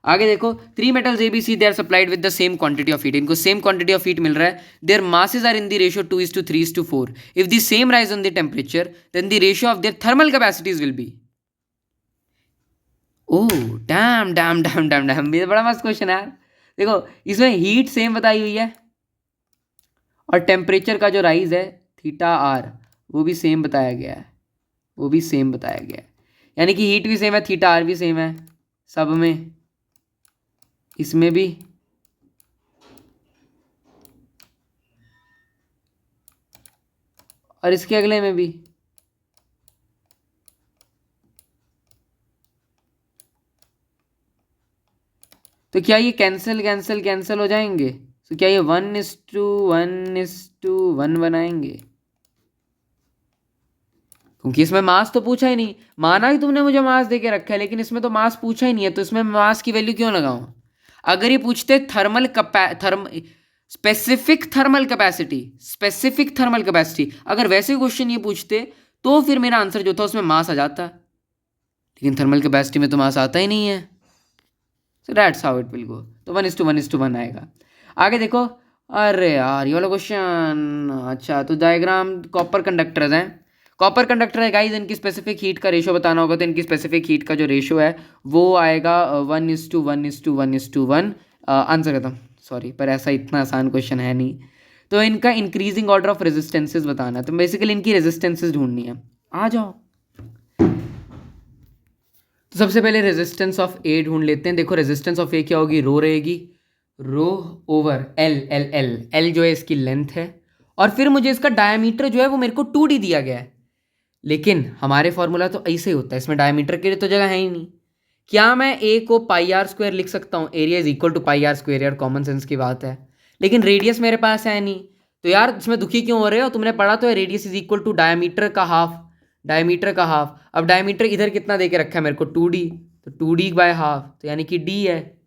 Speaker 1: आगे देखो, 3 metals ABC they are supplied with the same quantity of heat, इनको सेम क्वांटिटी ऑफ हीट मिल रहा है, their masses are in the ratio 2:3:4, if the same rise on the temperature then the ratio of their thermal capacities will be. Oh damn damn damn damn damn, ये बड़ा मस्त क्वेश्चन है यार। देखो इसमें हीट सेम बताई हुई है और टेम्परेचर का जो राइज है θr वो भी सेम बताया गया है, वो भी सेम बताया गया है, यानी कि हीट भी सेम है, θr भी सेम है सब में, इसमें भी और इसके अगले में भी। तो क्या ये कैंसिल कैंसिल कैंसिल हो जाएंगे, तो क्या ये 1:1:1 बनाएंगे, क्योंकि इसमें मास तो पूछा ही नहीं। माना कि तुमने मुझे मास दे के रखा है, लेकिन इसमें तो मास पूछा ही नहीं है, तो इसमें मास की वैल्यू क्यों लगाऊं। अगर ये पूछते स्पेसिफिक थर्मल कैपेसिटी, अगर वैसे क्वेश्चन ये पूछते तो फिर मेरा आंसर जो था उसमें मास आ जाता, लेकिन थर्मल कैपेसिटी में तो मास आता ही नहीं है, so that's how it will go. तो 1:1:1 आएगा। आगे देखो, अरे यार ये वाला क्वेश्चन, अच्छा तो डायग्राम कॉपर कंडक्टर्स हैं, कॉपर कंडक्टर है गाइज, इनकी स्पेसिफिक हीट का रेशो बताना होगा, तो इनकी स्पेसिफिक हीट का जो रेशो है वो आएगा 1:1:1:1। आंसर खत्म, सॉरी, पर ऐसा इतना आसान क्वेश्चन है नहीं। तो इनका इंक्रीजिंग ऑर्डर ऑफ रेजिस्टेंसेज बताना है, तो बेसिकली इनकी रेजिस्टेंसेज ढूंढनी है। आ जाओ। तो सबसे पहले रेजिस्टेंस ऑफ ए ढूंढ लेते हैं। देखो रेजिस्टेंस ऑफ ए क्या होगी, रो रहेगी, rho over L, L L L जो है इसकी लेंथ है, और फिर मुझे इसका डायमीटर जो है वो मेरे को 2d दिया गया है। लेकिन हमारे फॉर्मूला तो ऐसे ही होता है, इसमें डायमीटर के लिए तो जगह है ही नहीं। क्या मैं ए को पाई आर स्क्वायर लिख सकता हूँ? Area is equal to pi r square, यार कॉमन सेंस की बात है। लेकिन रेडियस मेरे पास है नहीं, तो यार इसमें दुखी क्यों हो रहे हो? तुमने पढ़ा तो है radius is equal to diameter का हाफ, डायमीटर का हाफ। अब डायमीटर इधर कितना दे के रखा है मेरे को, 2d, तो 2d बाय हाफ, तो यानी कि d है।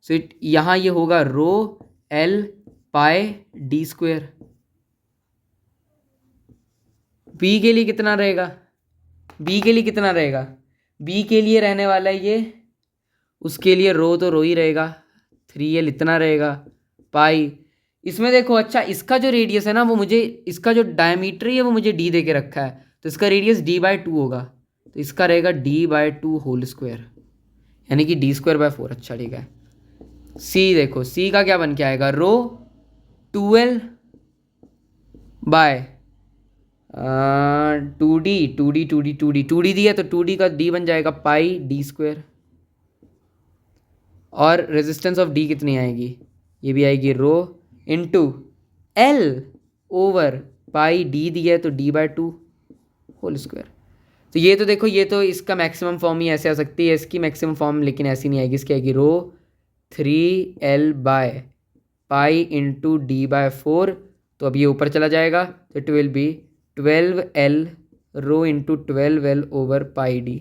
Speaker 1: सो यहाँ ये होगा रो एल पाई डी स्क्वायर। बी के लिए कितना रहेगा, बी के लिए कितना रहेगा, बी के लिए रहने वाला है ये, उसके लिए रो तो रो ही रहेगा, 3l इतना रहेगा, पाई। इसमें देखो, अच्छा इसका जो रेडियस है ना वो मुझे, इसका जो डायमीटर है वो मुझे d दे के रखा है, तो इसका रेडियस d/2 होगा, तो इसका रहेगा d/2 होल स्क्वायर, यानी कि d²/4। अच्छा ठीक है। सी देखो, सी का क्या बन के आएगा, रो 2l bye 2d, 2d 2d 2d 2d दिया तो 2d का d बन जाएगा पाई d²। और रेजिस्टेंस ऑफ d कितनी आएगी, ये भी आएगी rho into L over pi d दिया है तो d/2 होल स्क्वायर। तो ये तो देखो, ये तो इसका मैक्सिमम फॉर्म ही ऐसे आ सकती है, इसकी मैक्सिमम फॉर्म लेकिन ऐसी नहीं आएगी। इसकी आएगी रो 3l by pi into d/4, तो अब ये ऊपर चला जाएगा, तो it will be 12l rho into 12l over pi d,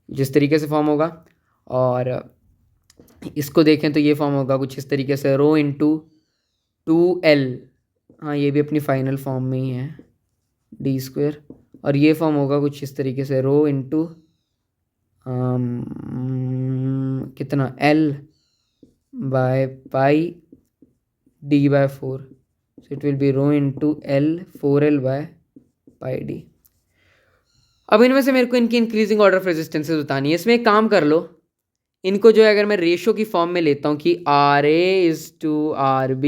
Speaker 1: जिस तरीके से फॉर्म होगा। और इसको देखें तो ये फॉर्म होगा कुछ इस तरीके से, रो इंटू 2l, हाँ ये भी अपनी फाइनल फॉर्म में ही है, d²। और ये फॉर्म होगा कुछ इस तरीके से, रो इंटू कितना l by pi d/4, so it will be rho into l 4l by pi d। अब इनमें से मेरे को इनकी इंक्रीजिंग ऑर्डर ऑफ रेजिस्टेंसेज बतानी है। इसमें एक काम कर लो, इनको जो है अगर मैं रेशियो की फॉर्म में लेता हूँ कि RA/RB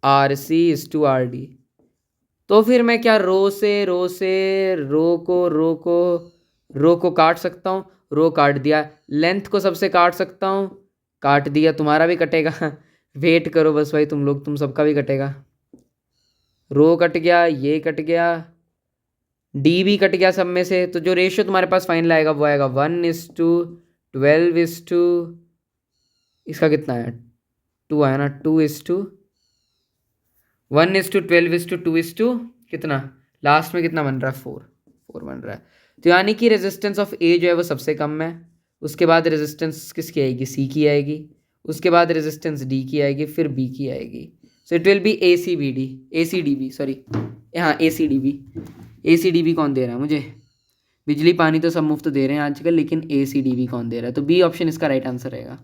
Speaker 1: RC/RD, तो फिर मैं क्या रो को काट सकता हूँ, रो काट दिया, लेंथ को सबसे काट सकता हूँ, काट दिया, तुम्हारा भी कटेगा वेट करो बस भाई तुम लोग, तुम सबका भी कटेगा। रो कट गया, ये कट गया, डी भी कट गया सब में से, तो जो रेशियो तुम्हारे पास फाइनल आएगा वो आएगा 1:12, इसका कितना है 2 आया ना, 1:12:2 कितना, लास्ट में कितना बन रहा है 4 बन रहा है। तो यानी कि रेजिस्टेंस ऑफ ए जो है वो सबसे कम है, उसके बाद रेजिस्टेंस किसकी आएगी, सी की आएगी, उसके बाद रेजिस्टेंस डी की आएगी, फिर बी की आएगी। सो it will B ACDB, sorry हाँ ACDB कौन दे रहा है मुझे, बिजली पानी तो सब मुफ्त दे रहे हैं आजकल, लेकिन ACDB कौन दे रहा है, तो बी ऑप्शन इसका राइट आंसर रहेगा।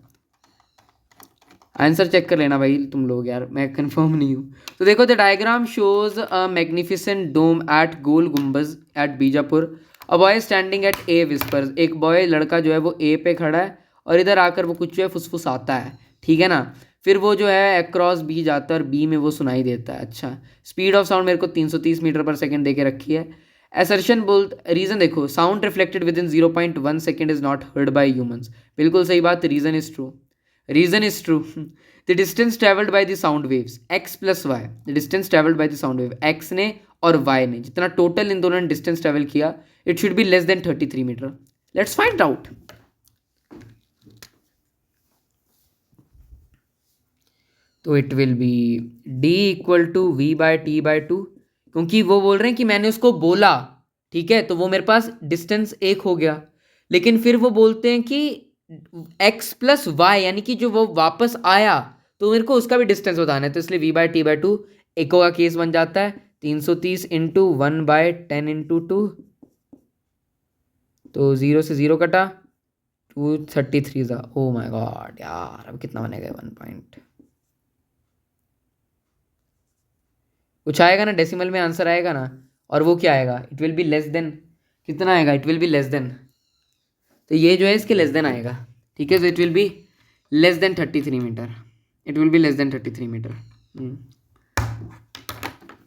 Speaker 1: आंसर चेक कर लेना भाई तुम लोग, यार मैं कंफर्म नहीं हूँ। तो देखो, the diagram shows a magnificent dome at Gol Gumbaz at Bijapur, a boy standing at a whispers, एक बॉय लड़का जो है वो ए पे खड़ा है और इधर आकर वो कुछ जो है फुसफुसाता है, ठीक है ना। फिर वो जो है अक्रॉस बी जाता है और बी में वो सुनाई देता है। अच्छा, स्पीड ऑफ साउंड मेरे को 330 मीटर पर सेकेंड दे के रखी है। असर्शन बोल, रीजन देखो, sound reflected with in 0.1 second is not heard by humans, बिल्कुल सही बात, reason is true, reason is true. The distance travelled by the sound waves x plus Y, the distance travelled by the sound wave, x ने और y ने, जितना टोटल इन दोनों ने डिस्टेंस ट्रेवल किया, it should be less than 33 metre. Let's find out. तो it will be d equal to v/t/2, क्योंकि वो बोल रहे हैं कि मैंने उसको बोला, ठीक है, तो वो मेरे पास डिस्टेंस 1 हो गया, लेकिन फिर वो बोलते हैं कि x प्लस वाई, यानी कि जो वो वापस आया तो मेरे को उसका भी डिस्टेंस बताना है, तो इसलिए v/t/2 इको का केस बन जाता है 330 इंटू 1/10 इंटू 2, तो 0 से 0 कटा, 233 था। ओ माय गॉड यार, अब कितना बनेगा 1 पॉइंट, कुछ आएगा ना डेसिमल में आंसर आएगा ना, और वो क्या आएगा, it will be less then, कितना आएगा, it will be less then, तो ये जो है इसके लेस देन आएगा, ठीक है, तो it will be less than 33 metre, it will be less than 33 metre.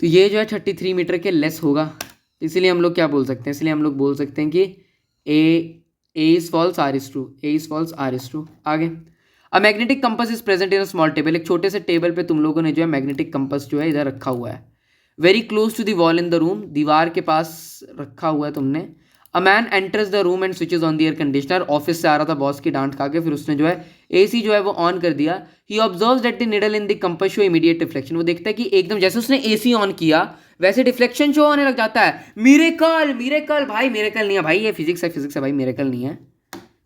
Speaker 1: तो ये जो है 33 मीटर के लेस होगा, इसीलिए हम लोग क्या बोल सकते हैं, इसलिए हम लोग बोल सकते हैं कि A is false, R is true, A is false, R is true. आगे, a magnetic compass is present in a small table, एक छोटे से टेबल पे तुम लोगों ने जो है मैग्नेटिक कंपास जो है इधर रखा हुआ है, very close to the wall in the room, दीवार के पास रखा हुआ है तुमने। A man enters the room and switches on the air conditioner, office से आ रहा था बॉस की डांट खा के, फिर उसने जो है एसी जो है वो ऑन कर दिया। He observes that the needle in the compass show immediate reflection, वो देखता है कि एकदम जैसे उसने एसी ऑन किया वैसे डिफ्लेक्शन शो होने लग जाता है। मिरेकल, मिरेकल भाई, मिरेकल नहीं है भाई, ये फिजिक्स है, फिजिक्स है भाई, मिरेकल नहीं है,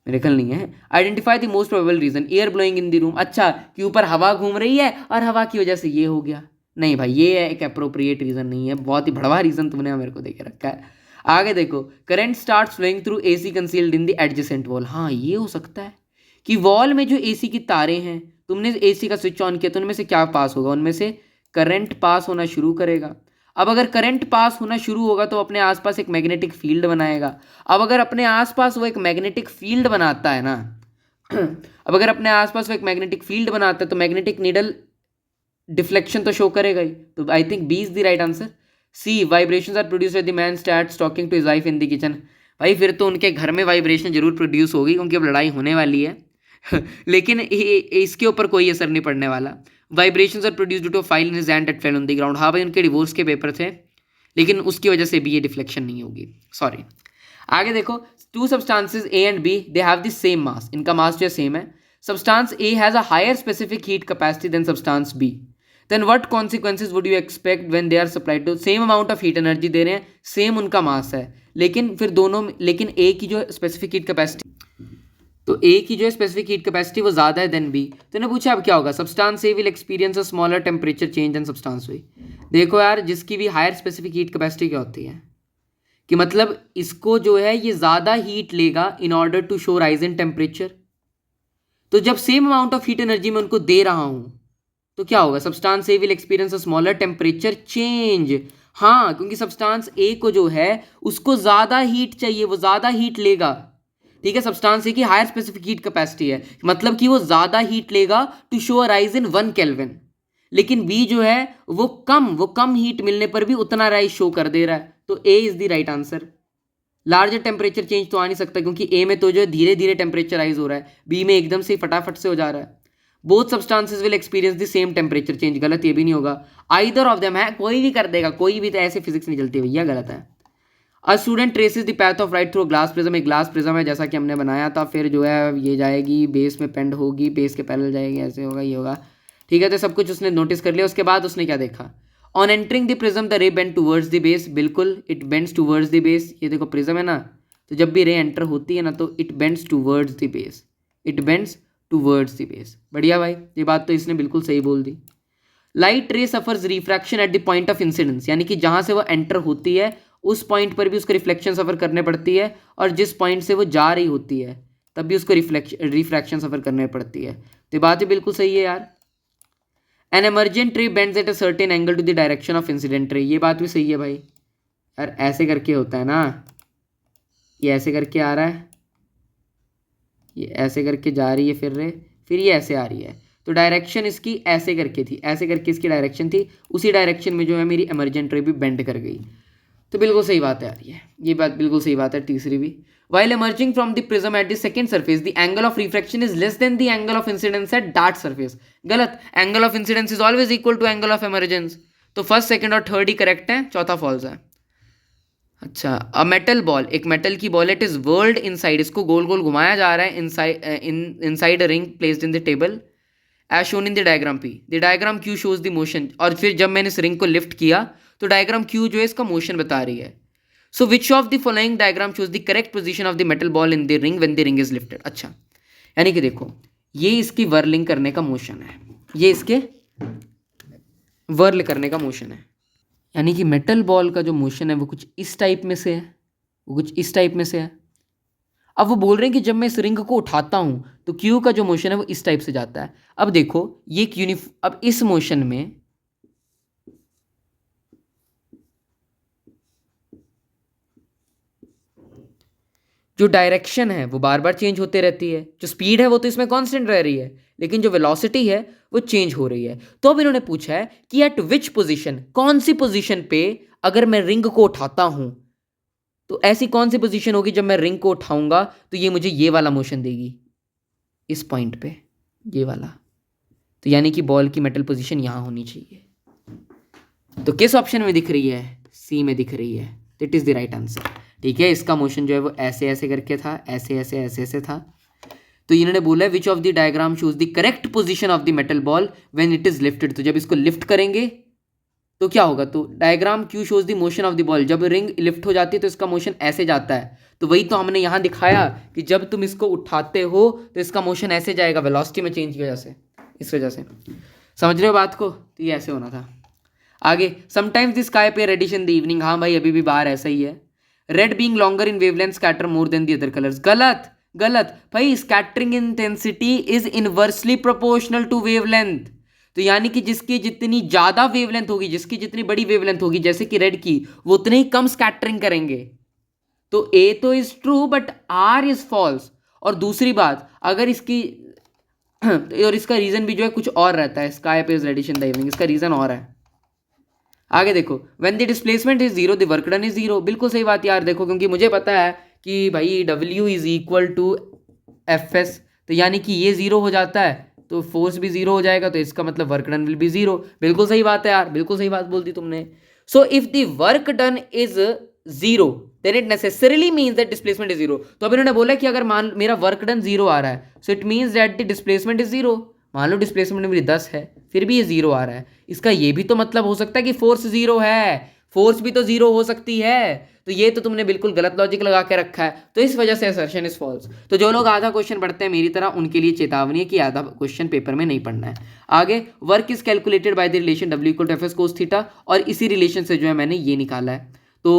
Speaker 1: मिरेकल नहीं है। Identify the most probable reason, air blowing in the room, अच्छा कि ऊपर हवा घूम रही है और हवा की वजह से ये हो गया। नहीं भाई, ये एक अप्रोप्रिएट रीजन नहीं है, बहुत ही भड़वा रीजन तुमने मेरे को देके रखा है। आगे देखो, current starts flowing through AC concealed in the adjacent wall, हाँ ये हो सकता है कि वॉल में जो एसी की तारें हैं, तुमने एसी का स्विच ऑन किया तो उनमें से क्या पास होगा, उनमें से करंट पास होना शुरू करेगा। अब अगर करंट पास होना शुरू होगा तो अपने आसपास एक मैग्नेटिक फील्ड बनाएगा। अब अगर अपने आसपास वो एक मैग्नेटिक फील्ड बनाता है ना अब अगर अपने आसपास वो एक मैग्नेटिक फील्ड बनाता है तो मैग्नेटिक नीडल डिफ्लेक्शन तो शो करेगा ही। तो I think B is the right answer. C, vibrations are produced at the man starts talking to his wife in the kitchen, भाई फिर तो उनके घर में वाइब्रेशन जरूर प्रोड्यूस होगी क्योंकि अब लड़ाई होने वाली है लेकिन इसके ऊपर कोई असर नहीं पड़ने वाला। Vibrations are produced due to file in his hand that fell on the ground, हाँ भाई उनके डिवोर्स के पेपर थे लेकिन उसकी वजह से भी ये डिफ्लेक्शन नहीं होगी, सॉरी। आगे देखो, two substances A and B they have the same mass, इनका मास जो है सेम है। Substance A has a higher specific heat capacity than substance B, then what consequences would you expect when they are supplied to same amount of heat energy, दे रहे हैं सेम उनका मास है लेकिन फिर दोनों, लेकिन ए की जो स्पेसिफिक हीट कैपेसिटी, तो ए की जो है स्पेसिफिक हीट कैपेसिटी वो ज़्यादा है देन बी, तो इन्हें पूछा अब क्या होगा, substance A will experience a smaller temperature change than substance B. देखो यार, जिसकी भी हायर स्पेसिफिक हीट कैपेसिटी क्या होती है कि मतलब इसको जो है ये ज़्यादा हीट लेगा in order to show rise in temperature, तो जब same amount of heat energy मैं उनको दे रहा हूँ तो क्या होगा, substance A will experience a smaller temperature change. हाँ, क्योंकि सब्सटेंस ए को जो है उसको ज़्यादा हीट चाहिए, वो ज़्यादा हीट लेगा, ठीक है। सब्सटेंस ए की हायर स्पेसिफिक हीट कैपेसिटी है, मतलब कि वो ज़्यादा हीट लेगा to show a rise in 1 kelvin, लेकिन बी जो है वो कम हीट मिलने पर भी उतना राइज शो कर दे रहा है, तो A is the right answer. Larger temperature change तो आ नहीं सकता क्योंकि ए में तो जो है धीरे धीरे टेम्परेचर राइज हो रहा है, बी में एकदम से फटाफट से हो जा रहा है। Both substances will experience the same temperature change, गलत ये भी नहीं होगा, आइदर ऑफ देम है, कोई भी कर देगा, कोई भी, तो ऐसे फिजिक्स नहीं चलती भैया, गलत है। A student traces the path of light through glass prism, एक ग्लास प्रिज्म है जैसा कि हमने बनाया था, फिर जो है ये जाएगी बेस में पेंड होगी, बेस के पैरेलल जाएगी, ऐसे होगा, ये होगा, ठीक है। तो सब कुछ उसने नोटिस कर लिया। उसके बाद उसने क्या देखा, on entering the prism the ray bend towards the base, बिल्कुल it bends towards the base, ये देखो प्रिज्म है ना, तो जब भी रे एंटर होती है ना तो it bends towards the base, it bends towards the base. बढ़िया भाई, ये बात तो इसने बिल्कुल सही बोल दी। Light ray suffers refraction at the point of incidence, यानी कि जहां से वो एंटर होती है उस पॉइंट पर भी उसको रिफ्लेक्शन सफ़र करने पड़ती है, और जिस पॉइंट से वो जा रही होती है तब भी उसको रिफ्रैक्शन सफ़र करने पड़ती है, तो ये बात ही बिल्कुल सही है यार। An emergent ray bends at a certain angle to the direction of incident ray, ये बात भी सही है भाई यार, ऐसे करके होता है ना, ये ऐसे करके आ रहा है, ये ऐसे करके जा रही है फिर रे, फिर ये ऐसे आ रही है, तो डायरेक्शन इसकी ऐसे करके थी, ऐसे करके इसकी डायरेक्शन थी, उसी डायरेक्शन में जो है मेरी एमर्जेंट रे भी बेंड कर गई, तो बिल्कुल सही बात है यार, ये बात बिल्कुल सही बात है। तीसरी भी, while emerging from the prism at the second surface the angle of refraction is less than the angle of incidence at that surface, गलत, angle of incidence is always equal to angle of emergence, तो फर्स्ट सेकंड और थर्ड ही करेक्ट है, चौथा फॉल्स है। अच्छा, अ मेटल बॉल, एक मेटल की ball, it is world inside, इसको गोल गोल घुमाया जा रहा है inside a ring placed in the table as shown in the diagram P, the diagram Q shows the motion, और फिर जब मैंने इस रिंग को लिफ्ट किया तो डायग्राम क्यू जो है इसका मोशन बता रही है। So which of the following diagram shows the correct position of the metal ball in the ring when the ring is lifted. अच्छा, यानी कि देखो ये इसकी वर्लिंग करने का मोशन है, ये इसके वर्ल करने का मोशन है, यानी कि मेटल बॉल का जो मोशन है वो कुछ इस टाइप में से है, वो कुछ इस टाइप में से है। अब वो बोल रहे हैं कि जब मैं इस रिंग को उठाता हूँ तो क्यू का जो मोशन है वो इस टाइप से जाता है। अब देखो ये अब इस मोशन में जो डायरेक्शन है वो बार बार चेंज होते रहती है, जो स्पीड है वो तो इसमें कांस्टेंट रह रही है, लेकिन जो वेलोसिटी है वो चेंज हो रही है। तो अब इन्होंने पूछा है कि एट विच पोजीशन, कौन सी पोजीशन पे अगर मैं रिंग को उठाता हूं तो ऐसी कौन सी पोजीशन होगी जब मैं रिंग को उठाऊंगा तो ये मुझे ये वाला मोशन देगी, इस पॉइंट पे ये वाला। तो यानी कि बॉल की मेटल पोजीशन यहां होनी चाहिए। तो किस ऑप्शन में दिख रही है? सी में दिख रही है। It is the right answer. ठीक है, इसका मोशन जो है वो ऐसे ऐसे करके था, ऐसे ऐसे ऐसे ऐसे था। तो इन्होंने बोला है which of the diagram shows the correct position of the metal ball when it is lifted. तो जब इसको लिफ्ट करेंगे तो क्या होगा? तो diagram Q shows the motion of the ball, जब रिंग लिफ्ट हो जाती है तो इसका मोशन ऐसे जाता है। तो वही तो हमने यहाँ दिखाया कि जब तुम इसको उठाते हो तो इसका मोशन ऐसे जाएगा, वेलोसिटी में चेंज की वजह से, इस वजह से। समझ रहे हो बात को? तो ये ऐसे होना था। आगे, समटाइम्स द स्काई पे रेडिश इन द इवनिंग। हाँ भाई, अभी भी बाहर ऐसा ही है। Red being longer in wavelength scatter more than the other colours. गलत, गलत भाई। Scattering intensity is inversely proportional to wavelength. तो यानी कि जिसकी जितनी ज्यादा वेवलेंथ होगी, जिसकी जितनी बड़ी वेवलेंथ होगी, जैसे कि रेड की, वो उतने ही कम स्कैटरिंग करेंगे। तो ए तो is true but R is false. और दूसरी बात, अगर इसकी और इसका रीजन भी जो है कुछ और रहता है, स्काई पे is reddish in the evening, इसका रीजन और है। आगे देखो, when the displacement is zero the work done is zero. बिल्कुल सही बात यार। देखो, क्योंकि मुझे पता है कि भाई W is equal to Fs, तो यानी कि ये जीरो हो जाता है तो फोर्स भी जीरो हो जाएगा, तो इसका मतलब work done will be zero. बिल्कुल सही बात है यार, बिल्कुल सही बात बोल दी तुमने। So if the work done is zero then it necessarily means that displacement is zero. तो अब इन्होंने बोला कि अगर मान मेरा वर्क डन जीरो आ रहा है, so it means that the displacement is zero. मान लो डिस्प्लेसमेंट मेरी 10 है, फिर भी ये जीरो आ रहा है, इसका ये भी तो मतलब हो सकता है कि फोर्स जीरो है, फोर्स भी तो जीरो हो सकती है। तो ये तो तुमने बिल्कुल गलत लॉजिक लगा के रखा है, तो इस वजह से असर्शन इज फॉल्स। तो जो लोग आधा क्वेश्चन पढ़ते हैं मेरी तरह, उनके लिए चेतावनी है कि आधा क्वेश्चन पेपर में नहीं पढ़ना है। आगे, work is calculated by the relation W equal to Fs cos theta, और इसी रिलेशन से जो है मैंने ये निकाला है। तो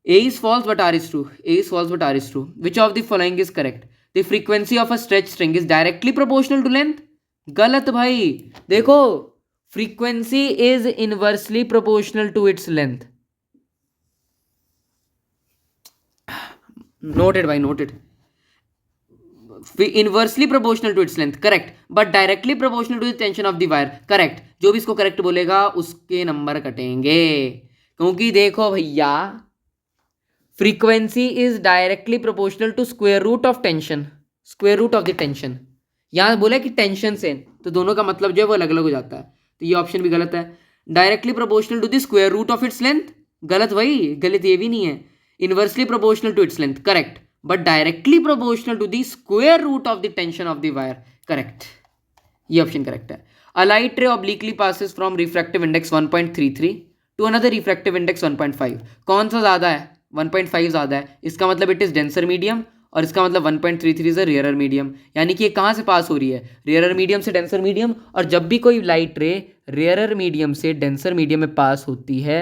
Speaker 1: A is false but R is true. A is false but R is true. Which of the following is correct? The frequency of a stretched string is directly proportional to length. गलत भाई। देखो, frequency is inversely proportional to its length. Noted भाई, noted. Inversely proportional to its length, correct. But directly proportional to the tension of the wire, correct. जो भी इसको correct बोलेगा उसके नंबर कटेंगे, क्योंकि देखो भैया, frequency is directly proportional to square root of tension, square root of the tension. यहाँ बोला कि टेंशन से, तो दोनों का मतलब जो है वो अलग अलग हो जाता है, तो ये ऑप्शन भी गलत है। Directly proportional to the square root of its length, गलत भाई, गलत ये भी नहीं है। Inversely proportional to its length, correct, but directly proportional to the square root of the tension of the wire, correct, ये ऑप्शन करेक्ट है। A light ray obliquely passes from refractive index 1.33 to another refractive index 1.5। कौन सा ज्यादा है? 1.5 ज़्यादा है, इसका मतलब इट इज़ डेंसर मीडियम, और इसका मतलब 1.33 इज अ रेयरर मीडियम। यानी कि ये कहाँ से पास हो रही है? रेयरर मीडियम से डेंसर मीडियम। और जब भी कोई लाइट रे रेयरर मीडियम से डेंसर मीडियम में पास होती है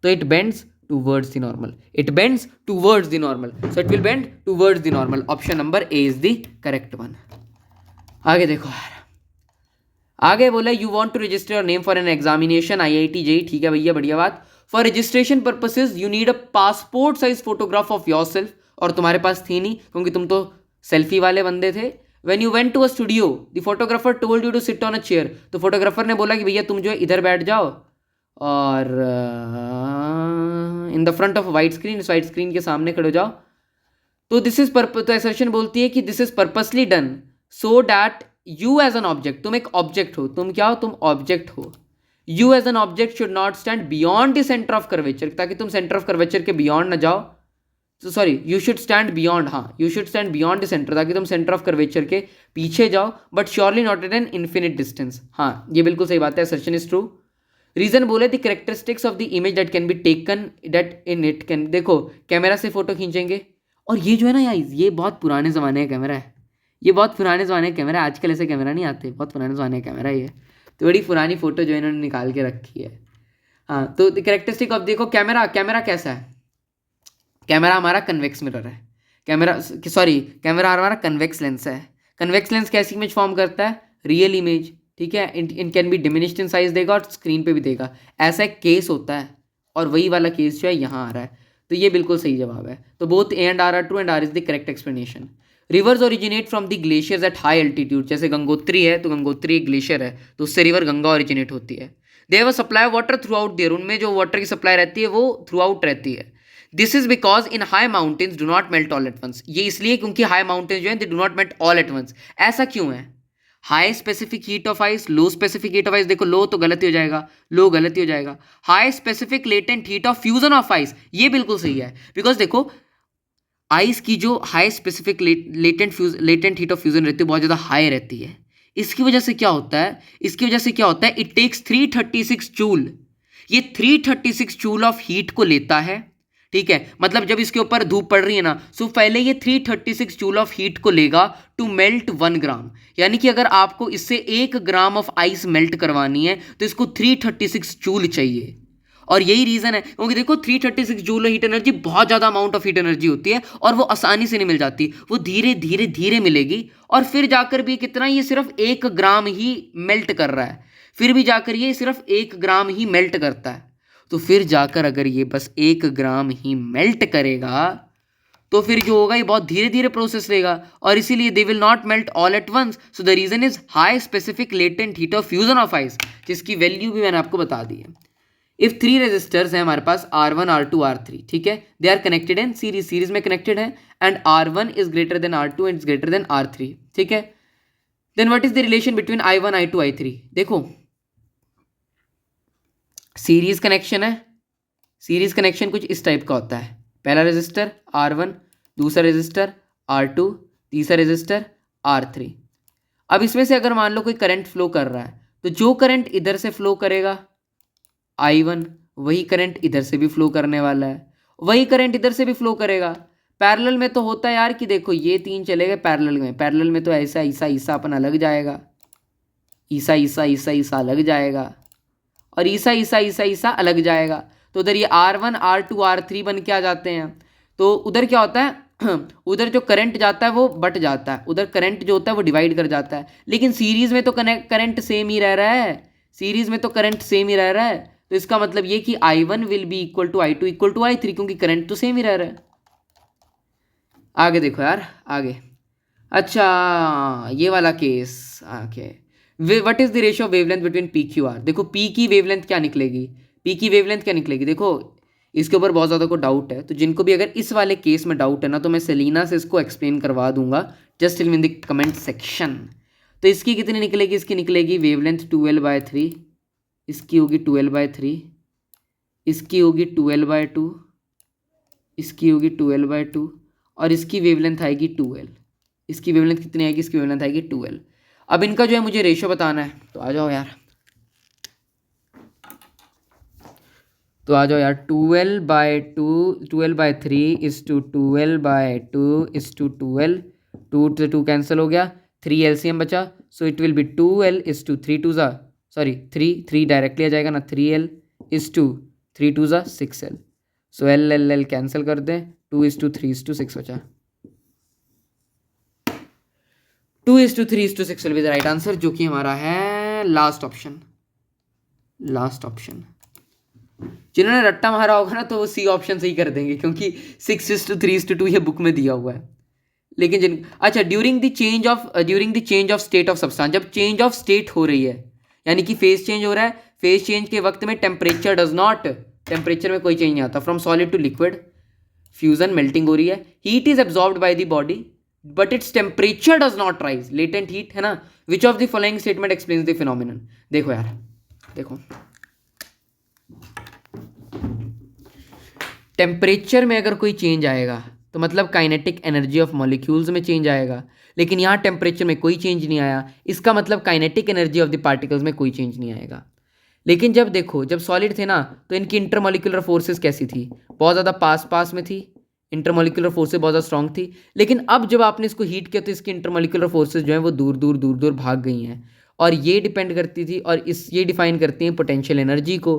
Speaker 1: तो it bends towards the normal, it bends towards the normal, so it will bend towards the normal. Option number A is the correct one. आगे देखो यार, आगे बोला you want to register your name for an examination IIT JEE। ठीक है भैया, बढ़िया बात। For registration purposes you need a passport size photograph of your self, और तुम्हारे पास थी नहीं क्योंकि तुम तो सेल्फी वाले बंदे थे। When you went to a studio the photographer told you to sit on a chair. तो फोटोग्राफर ने बोला कि भैया तुम जो है इधर बैठ जाओ, और in the front of white screen, इस वाइट स्क्रीन के सामने खड़े हो जाओ। तो दिस इज तो असर्शन बोलती है कि this is purposely done so that you as an object, तुम एक ऑब्जेक्ट हो, तुम क्या हो? तुम ऑब्जेक्ट हो। You as an object should not stand beyond the centre of curvature, ताकि तुम सेंटर ऑफ कर्वेचर के बियॉन्ड ना जाओ। तो sorry, you should stand beyond, हाँ, you should stand beyond the centre, ताकि तुम सेंटर ऑफ कर्वेचर के पीछे जाओ, but surely not at an infinite distance. हाँ, ये बिल्कुल सही बात है, असर्शन इज ट्रू। रीजन बोले the characteristics of the image that can be taken that in it can. देखो, कैमरा से फोटो खींचेंगे, और ये जो है ना यार, ये बहुत पुराने ज़माने का कैमरा है, ये बहुत पुराने ज़माने का कैमरा है, आजकल ऐसे कैमरा नहीं आते, बहुत पुराने ज़माने का कैमरा है ये। तो बड़ी पुरानी फोटो जो है इन्होंने निकाल के रखी है। हाँ, तो द कैरेक्टरिस्टिक ऑफ, देखो कैमरा, कैमरा कैसा है? कैमरा हमारा कन्वेक्स मिरर है, कैमरा सॉरी कैमरा हमारा कन्वेक्स लेंस है। कन्वेक्स लेंस कैसी इमेज फॉर्म करता है? रियल इमेज, ठीक है। In can be diminished in size देगा, और स्क्रीन पे भी देगा, ऐसा एक केस होता है, और वही वाला केस जो है यहाँ आ रहा है। तो ये बिल्कुल सही जवाब है। तो both A and R are true and R is the correct explanation. Rivers originate from the glaciers at high altitude, जैसे गंगोत्री है तो गंगोत्री एक ग्लेशियर है तो उससे रिवर गंगा ओरिजिनेट होती है। They have a supply water throughout there, उनमें जो वाटर की सप्लाई रहती है वो थ्रू आउट रहती है। This is because in high mountains do not melt all at once, ये इसलिए क्योंकि हाई माउंटेन्स जो है they do not melt all at once. ऐसा क्यों है? High specific heat of ice, low specific heat of ice, देखो लो तो गलत ही हो जाएगा, लो गलत ही हो जाएगा। High specific latent heat of fusion of ice, ये बिल्कुल सही है, बिकॉज देखो आइस की जो high specific latent heat of fusion रहती है बहुत ज़्यादा हाई रहती है। इसकी वजह से क्या होता है, इसकी वजह से क्या होता है, इट टेक्स 336 जूल, ये 336 जूल ऑफ हीट को लेता है। ठीक है, मतलब जब इसके ऊपर धूप पड़ रही है ना, सो पहले ये 336 जूल ऑफ हीट को लेगा टू मेल्ट 1 ग्राम। यानी कि अगर आपको इससे 1 ग्राम ऑफ आइस मेल्ट करवानी है तो इसको 336 जूल चाहिए। और यही रीजन है क्योंकि देखो 336 जूल हीट एनर्जी बहुत ज़्यादा अमाउंट ऑफ हीट एनर्जी होती है और वो आसानी से नहीं मिल जाती, वो धीरे धीरे धीरे मिलेगी और फिर जाकर भी कितना, ये सिर्फ 1 ग्राम ही मेल्ट कर रहा है, फिर भी जाकर ये सिर्फ 1 ग्राम ही मेल्ट करता है। तो फिर जाकर अगर ये बस 1 ग्राम ही मेल्ट करेगा तो फिर जो होगा ये बहुत धीरे धीरे प्रोसेस रहेगा और इसीलिए they will not melt all at once. So the reason is high specific latent heat of fusion of ice, जिसकी वैल्यू भी मैंने आपको बता दी है। इफ 3 रेजिस्टर्स हैं हमारे पास R1 R2 R3, ठीक है, they are connected in series, series में कनेक्टेड है, and R1 is greater than R2 and is greater than R3, ठीक है, then what is the relation between I1 I2 I3? देखो सीरीज कनेक्शन है, सीरीज कनेक्शन कुछ इस टाइप का होता है, पहला रेजिस्टर R1, दूसरा रेजिस्टर R2, तीसरा रेजिस्टर R3। अब इसमें से अगर मान लो कोई करंट फ्लो कर रहा है तो जो करंट इधर से फ्लो करेगा I1, वही करंट इधर से भी फ्लो करने वाला है, वही करंट इधर से भी फ्लो करेगा। पैरेलल में तो होता है यार कि देखो ये 3 चले गए पैरेलल में, पैरेलल में तो ऐसा ईसा ईसा अपना लग जाएगा, ईसा ईसा ईसा ईसा लग जाएगा और ईसा ईसा ईसा ईसा अलग जाएगा। तो उधर ये R1 R2 R3 बन के आ जाते हैं। तो उधर क्या होता है उधर जो करंट जाता है वो बट जाता है, उधर करंट जो होता है वो डिवाइड कर जाता है। लेकिन सीरीज में तो करंट सेम ही रह रहा है, सीरीज में तो करंट सेम ही रह रहा है, तो इसका मतलब ये कि I1 will be equal to I2 equal to I3, क्योंकि करंट तो सेम ही रह रहा है। आगे देखो यार आगे, अच्छा ये वाला केस आके, what is the ratio of wavelength between P Q R? देखो पी की वेवलेंथ क्या निकलेगी, पी की वेवलेंथ क्या निकलेगी, देखो इसके ऊपर बहुत ज़्यादा को डाउट है, तो जिनको भी अगर इस वाले केस में डाउट है ना तो मैं सेलिना से इसको एक्सप्लेन करवा दूंगा, just tell me in the comment section. तो इसकी कितनी निकलेगी, इसकी निकलेगी वेवलेंथ 12/3, इसकी होगी 12/3, इसकी होगी 12/2, इसकी होगी 12/2 और इसकी वेवलेंथ आएगी 12। इसकी वेवलेंथ कितनी आएगी, इसकी वेवलेंथ आएगी 12। अब इनका जो है मुझे रेशियो बताना है, तो आ जाओ यार, तो आ जाओ यार, 12/2 12/3 इज टू 12/2 इज टू 12, 2 से 2 कैंसिल हो गया, 3 LCM बचा, so it will be 2L is to 3 2 ज़ा, सॉरी 3 डायरेक्टली आ जाएगा ना, 3L इज टू 3 2 ज़ा 6L, सो L कैंसिल कर दें, 2:3:6 बचा, 2:3:6 will be the right answer, जो कि हमारा है लास्ट ऑप्शन। लास्ट ऑप्शन जिन्होंने रट्टा मारा होगा ना तो वो सी ऑप्शन से ही कर देंगे, क्योंकि 6:3:2 ये बुक में दिया हुआ है। लेकिन जिन अच्छा during the change of state of substance, जब चेंज ऑफ स्टेट हो रही है यानी कि फेज चेंज हो रहा है, फेज चेंज के वक्त में टेम्परेचर डज नॉट, टेम्परेचर में कोई चेंज नहीं आता, from solid to liquid, fusion melting हो रही है, heat is absorbed by the body but its temperature does not rise, latent heat है ना, which of the following statement explains the phenomenon? देखो यार देखो, टेम्परेचर में अगर कोई चेंज आएगा तो मतलब काइनेटिक एनर्जी ऑफ मॉलिक्यूल्स में चेंज आएगा, लेकिन यहाँ टेम्परेचर में कोई चेंज नहीं आया, इसका मतलब kinetic energy of the particles में कोई चेंज नहीं आएगा। लेकिन जब देखो जब सॉलिड थे ना तो इनकी इंटरमॉलिक्यूलर फोर्सेस कैसी थी, बहुत ज़्यादा पास में थी, इंटरमॉलिक्यूलर फोर्सेस बहुत ज़्यादा स्ट्रॉन्ग थी। लेकिन अब जब आपने इसको हीट किया तो इसकी इंटरमॉलिक्यूलर फोर्सेस जो हैं वो दूर भाग गई हैं, और ये डिपेंड करती थी और ये डिफाइन करती हैं पोटेंशियल एनर्जी को।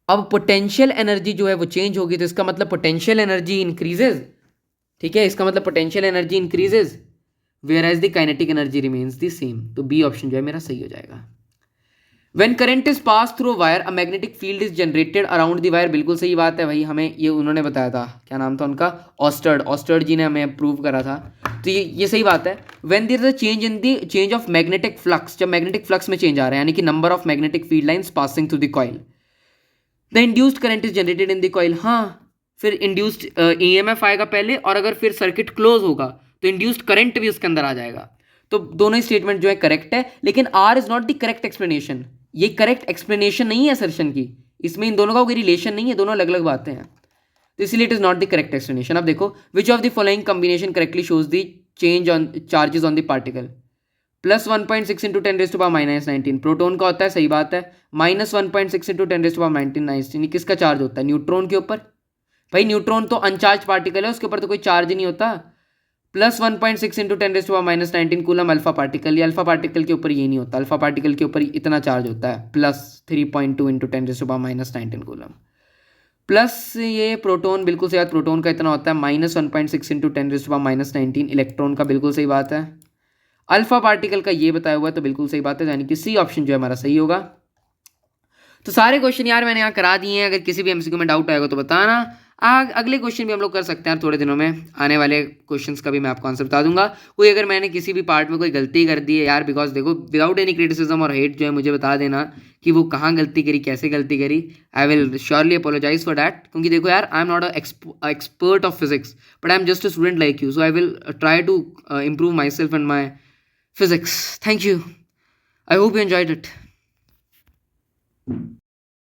Speaker 1: अब पोटेंशियल एनर्जी जो है वो चेंज होगी तो इसका मतलब पोटेंशियल एनर्जी इंक्रीजेज, ठीक है, इसका मतलब potential energy increases whereas the kinetic energy remains the same, तो बी ऑप्शन जो है मेरा सही हो जाएगा। When current is pass through wire a magnetic field is generated around the wire. बिल्कुल सही बात है भाई, हमें ये उन्होंने बताया था, क्या नाम था उनका, ऑस्टर्ड जी ने हमें प्रूव करा था। तो ये सही बात है। When there is a change in the change of magnetic flux, जब मैग्नेटिक फ्लक्स में चेंज आ रहा है यानी कि number of magnetic field lines passing through the coil, the induced current is generated in the coil. हाँ, फिर इंड्यूस्ड ईएमएफ आएगा पहले, और अगर फिर सर्किट क्लोज होगा तो इंड्यूस्ड करंट भी उसके अंदर आ जाएगा। तो दोनों ही स्टेटमेंट जो है करेक्ट है, लेकिन R is not the correct explanation. ये करेक्ट एक्सप्लेनेशन नहीं है असर्शन की, इसमें इन दोनों का कोई रिलेशन नहीं है, दोनों अलग अलग बातें हैं, तो इसलिए it is not the correct explanation. अब देखो, which of the following combination correctly shows the change on charges on the particle. +1.6 into 10⁻⁻19 proton का होता है, सही बात है। -1.6 इंटू 10⁻19 किसका चार्ज होता है, न्यूट्रॉन के ऊपर। भाई न्यूट्रॉन तो अनचार्ज पार्टिकल है, उसके ऊपर तो कोई चार्ज नहीं होता। +1.6 इंटू 10⁻19 कूलम अल्फा पार्टिकल, ये अल्फा पार्टिकल के ऊपर ये नहीं होता, अल्फा पार्टिकल के ऊपर इतना चार्ज होता है, +3.2 इंटू 10⁻19 कूलम। प्लस ये प्रोटोन, बिल्कुल सही बात, प्रोटोन का इतना होता है, -1.6 इंटू 10⁻19 इलेक्ट्रॉन का, बिल्कुल सही बात है। अल्फा पार्टिकल का ये बताया हुआ है, तो बिल्कुल सही बात है, यानी कि सी ऑप्शन जो है हमारा सही होगा। तो सारे क्वेश्चन यार मैंने यहाँ करा दिए हैं, अगर किसी भी एमसीक्यू में डाउट आएगा तो बताना। अगले क्वेश्चन भी हम लोग कर सकते हैं यार, थोड़े दिनों में आने वाले क्वेश्चंस का भी मैं आपको आंसर बता दूंगा। कोई अगर मैंने किसी भी पार्ट में कोई गलती कर दी है यार, बिकॉज देखो विदाउट एनी क्रिटिसिज्म और हेट जो है, मुझे बता देना कि वो कहाँ गलती करी, कैसे गलती करी। I will surely apologise for that, क्योंकि देखो यार, I am not a expert of physics, but I am just a student like you, so I will try to improve myself and my physics. Thank you. I hope you enjoyed it.